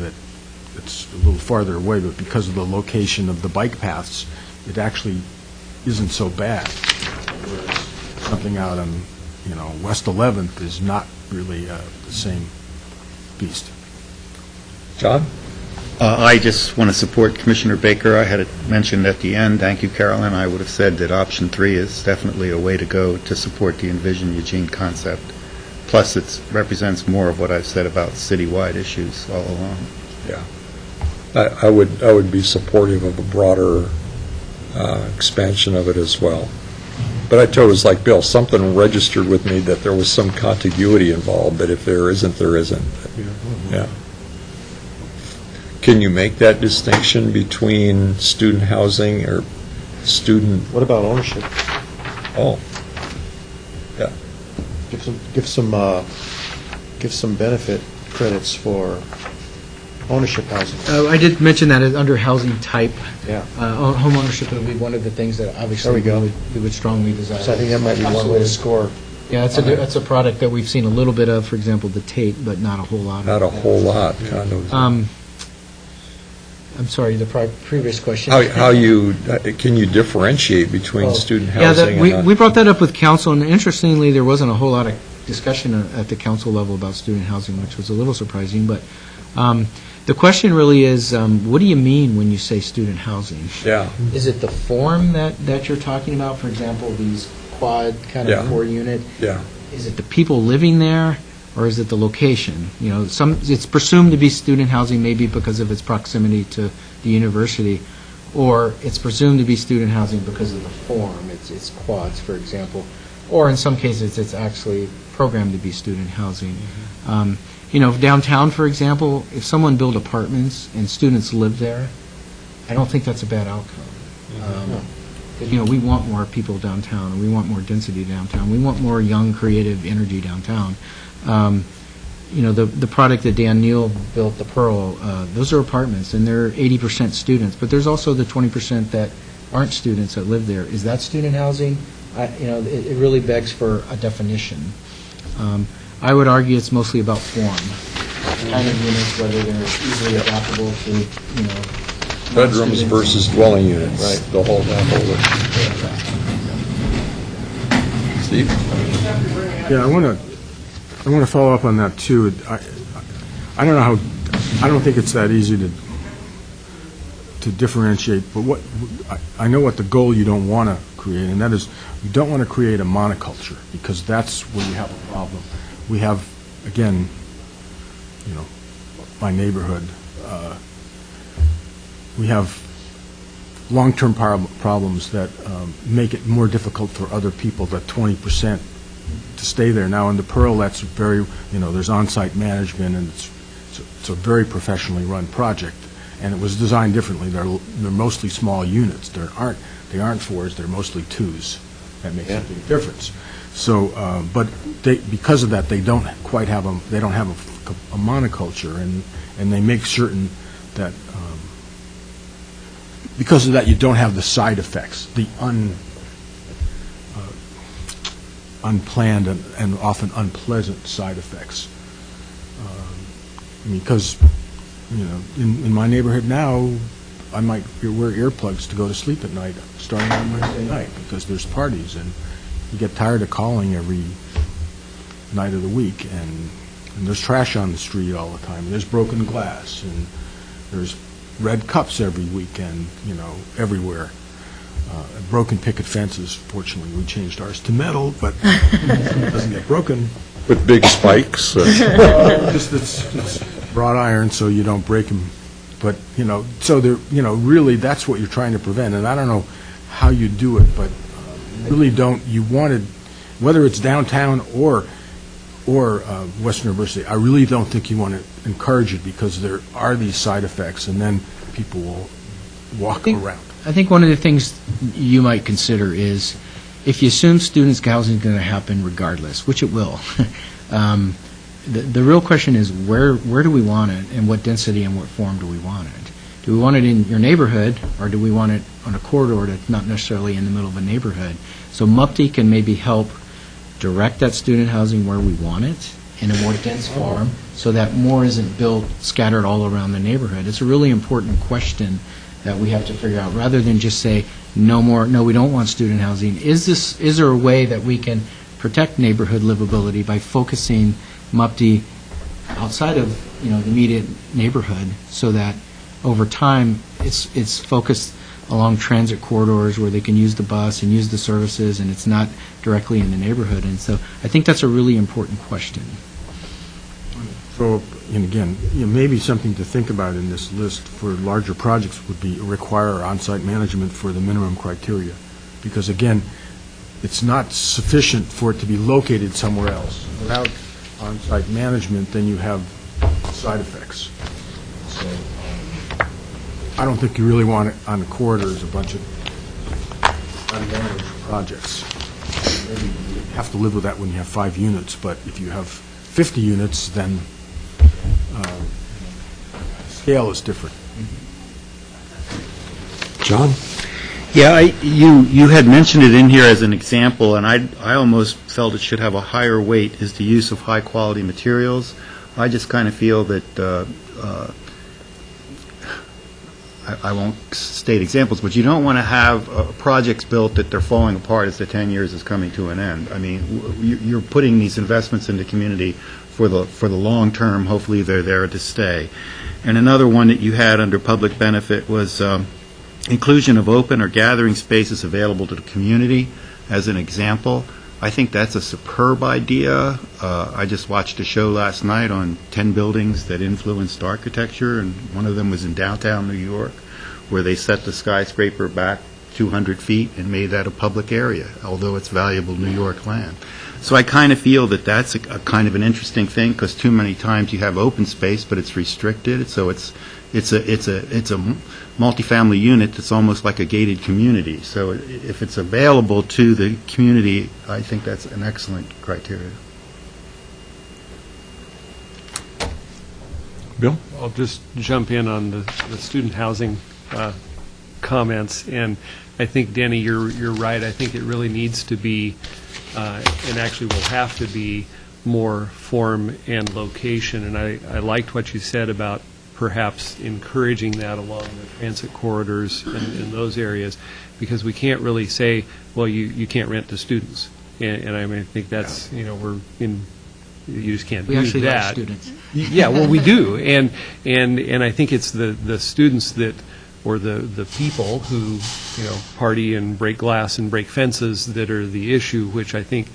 F: that's a little farther away, but because of the location of the bike paths, it actually isn't so bad. Whereas something out on, West 11th is not really the same beast.
A: John?
C: I just want to support Commissioner Baker. I had it mentioned at the end. Thank you, Carolyn. I would have said that option 3 is definitely a way to go to support the Envision Eugene concept. Plus, it represents more of what I've said about citywide issues all along.
A: Yeah. I would be supportive of a broader expansion of it as well. But I told it was like Bill, something registered with me that there was some contiguity involved, that if there isn't, there isn't. Yeah. Can you make that distinction between student housing or student?
I: What about ownership?
A: Oh, yeah.
I: Give some benefit credits for ownership housing.
H: I did mention that as under housing type.
I: Yeah.
H: Home ownership would be one of the things that obviously
I: There we go.
H: we would strongly desire.
I: So I think that might be one way
H: Absolutely.
I: to score.
H: Yeah, that's a product that we've seen a little bit of, for example, the Tate, but not a whole lot.
A: Not a whole lot, condos.
H: I'm sorry, the previous question.
A: How you, can you differentiate between student
H: Yeah,
A: housing and not?
H: we brought that up with council, and interestingly, there wasn't a whole lot of discussion at the council level about student housing, which was a little surprising, but the question really is, what do you mean when you say student housing?
A: Yeah,
H: Is it the form that you're talking about, for example, these quad kind
A: Yeah.
H: of 4-unit?
A: yeah.
H: Is it the people living there, or is it the location? You know, it's presumed to be student housing maybe because of its proximity to the university, or it's presumed to be student housing because of the form. It's quads, for example, or in some cases, it's actually programmed to be student housing. You know, downtown, for example, if someone built apartments and students live there, I don't think that's a bad outcome. You know, we want more people downtown, and we want more density downtown. We want more young, creative energy downtown. You know, the product that Dan Neal built, the Pearl, those are apartments, and they're 80% students, but there's also the 20% that aren't students that live there. Is that student housing? You know, it really begs for a definition. I would argue it's mostly about form. Kind of units, whether they're easily adaptable to, you know,
A: Bedrooms
H: non-students.
A: versus dwelling units.
I: Right.
A: The whole Steve?
F: Yeah, I want to follow up on that, too. I don't know how, I don't think it's that easy to differentiate, but I know what the goal you don't want to create, and that is, you don't want to create a monoculture, because that's where you have a problem. We have, again, you know, my neighborhood, we have long-term problems that make it more difficult for other people, that 20% to stay there. Now, in the Pearl, that's very, you know, there's on-site management, and it's a very professionally run project, and it was designed differently. They're mostly small units. They aren't 4s, they're mostly 2s. That makes a big difference. So, but because of that, they don't quite have a monoculture, and they make certain that because of that, you don't have the side effects, the unplanned and often unpleasant side effects. Because, you know, in my neighborhood now, I might wear earplugs to go to sleep at night, starting on Wednesday night, because there's parties, and you get tired of calling every night of the week, and there's trash on the street all the time, and there's broken glass, and there's red cups every weekend, you know, everywhere. Broken picket fences, fortunately, we changed ours to metal, but it doesn't get broken.
A: With big spikes.
F: Just it's wrought iron, so you don't break them. But, you know, so there, you know, really, that's what you're trying to prevent. And I don't know how you do it, but really don't, you wanted, whether it's downtown or Western University, I really don't think you want to encourage it, because there are these side effects, and then people will walk around.
H: I think one of the things you might consider is, if you assume students' housing is going to happen regardless, which it will, the real question is, where do we want it, and what density and what form do we want it? Do we want it in your neighborhood, or do we want it on a corridor that's not necessarily in the middle of a neighborhood? So MUPTI can maybe help direct that student housing where we want it in a more dense form, so that more isn't built scattered all around the neighborhood. It's a really important question that we have to figure out, rather than just say, no, we don't want student housing. Is there a way that we can protect neighborhood livability by focusing MUPTI outside of, you know, the immediate neighborhood, so that over time, it's focused along transit corridors where they can use the bus and use the services, and it's not directly in the neighborhood. And so I think that's a really important question.
F: So, and again, maybe something to think about in this list for larger projects would be require on-site management for the minimum criteria. Because again, it's not sufficient for it to be located somewhere else. Without on-site management, then you have side effects. So I don't think you really want it on the corridors, a bunch of unmanaged projects. Maybe you have to live with that when you have 5 units, but if you have 50 units, then scale is different.
A: John?
C: Yeah, you had mentioned it in here as an example, and I almost felt it should have a higher weight, is the use of high-quality materials. I just kind of feel that, I won't state examples, but you don't want to have projects built that they're falling apart as the 10 years is coming to an end. I mean, you're putting these investments in the community for the long term. Hopefully they're there to stay. And another one that you had under public benefit was inclusion of open or gathering spaces available to the community as an example. I think that's a superb idea. I just watched a show last night on 10 buildings that influenced architecture, and one of them was in downtown New York, where they set the skyscraper back 200 feet and made that a public area, although it's valuable New York land. So I kind of feel that that's a kind of an interesting thing, because too many times you have open space, but it's restricted. So it's a multifamily unit that's almost like a gated community. So if it's available to the community, I think that's an excellent criteria.
A: Bill?
G: I'll just jump in on the student housing comments, and I think, Denny, you're right. I think it really needs to be, and actually will have to be, more form and location. And I liked what you said about perhaps encouraging that along the transit corridors in those areas, because we can't really say, well, you can't rent to students. And I mean, I think that's, we're in, you just can't do that.
H: We actually love students.
G: Yeah, well, we do. And I think it's the students that, or the people who, party and break glass and break fences that are the issue, which I think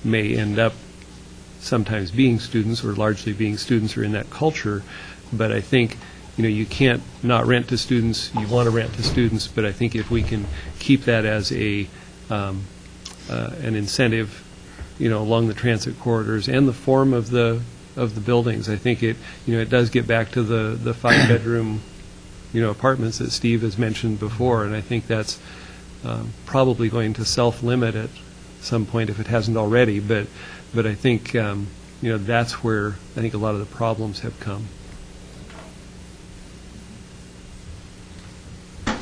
G: may end up sometimes being students, or largely being students, or in that culture. But I think, you can't not rent to students. You want to rent to students, but I think if we can keep that as an incentive, along the transit corridors and the form of the buildings, I think it does get back to the 5-bedroom apartments that Steve has mentioned before, and I think that's probably going to self-limit at some point if it hasn't already. But I think that's where I think a lot of the problems have come.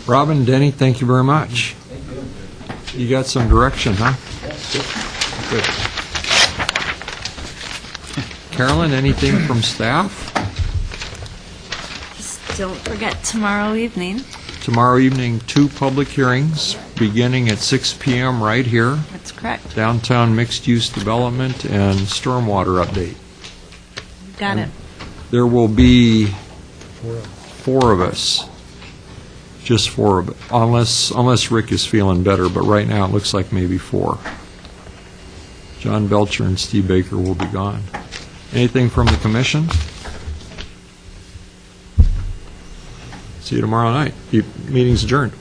A: Robin, Denny, thank you very much. Thank you. You got some direction, huh? Good. Carolyn, anything from staff?
D: Just don't forget tomorrow evening.
A: Tomorrow evening, 2 public hearings, beginning at 6 p.m. right here.
D: That's correct.
A: Downtown mixed-use development and stormwater update.
D: Got it.
A: There will be 4 of us. Just 4 of it, unless Rick is feeling better, but right now it looks like maybe 4. John Belcher and Steve Baker will be gone. Anything from the commission? See you tomorrow night. Meeting's adjourned.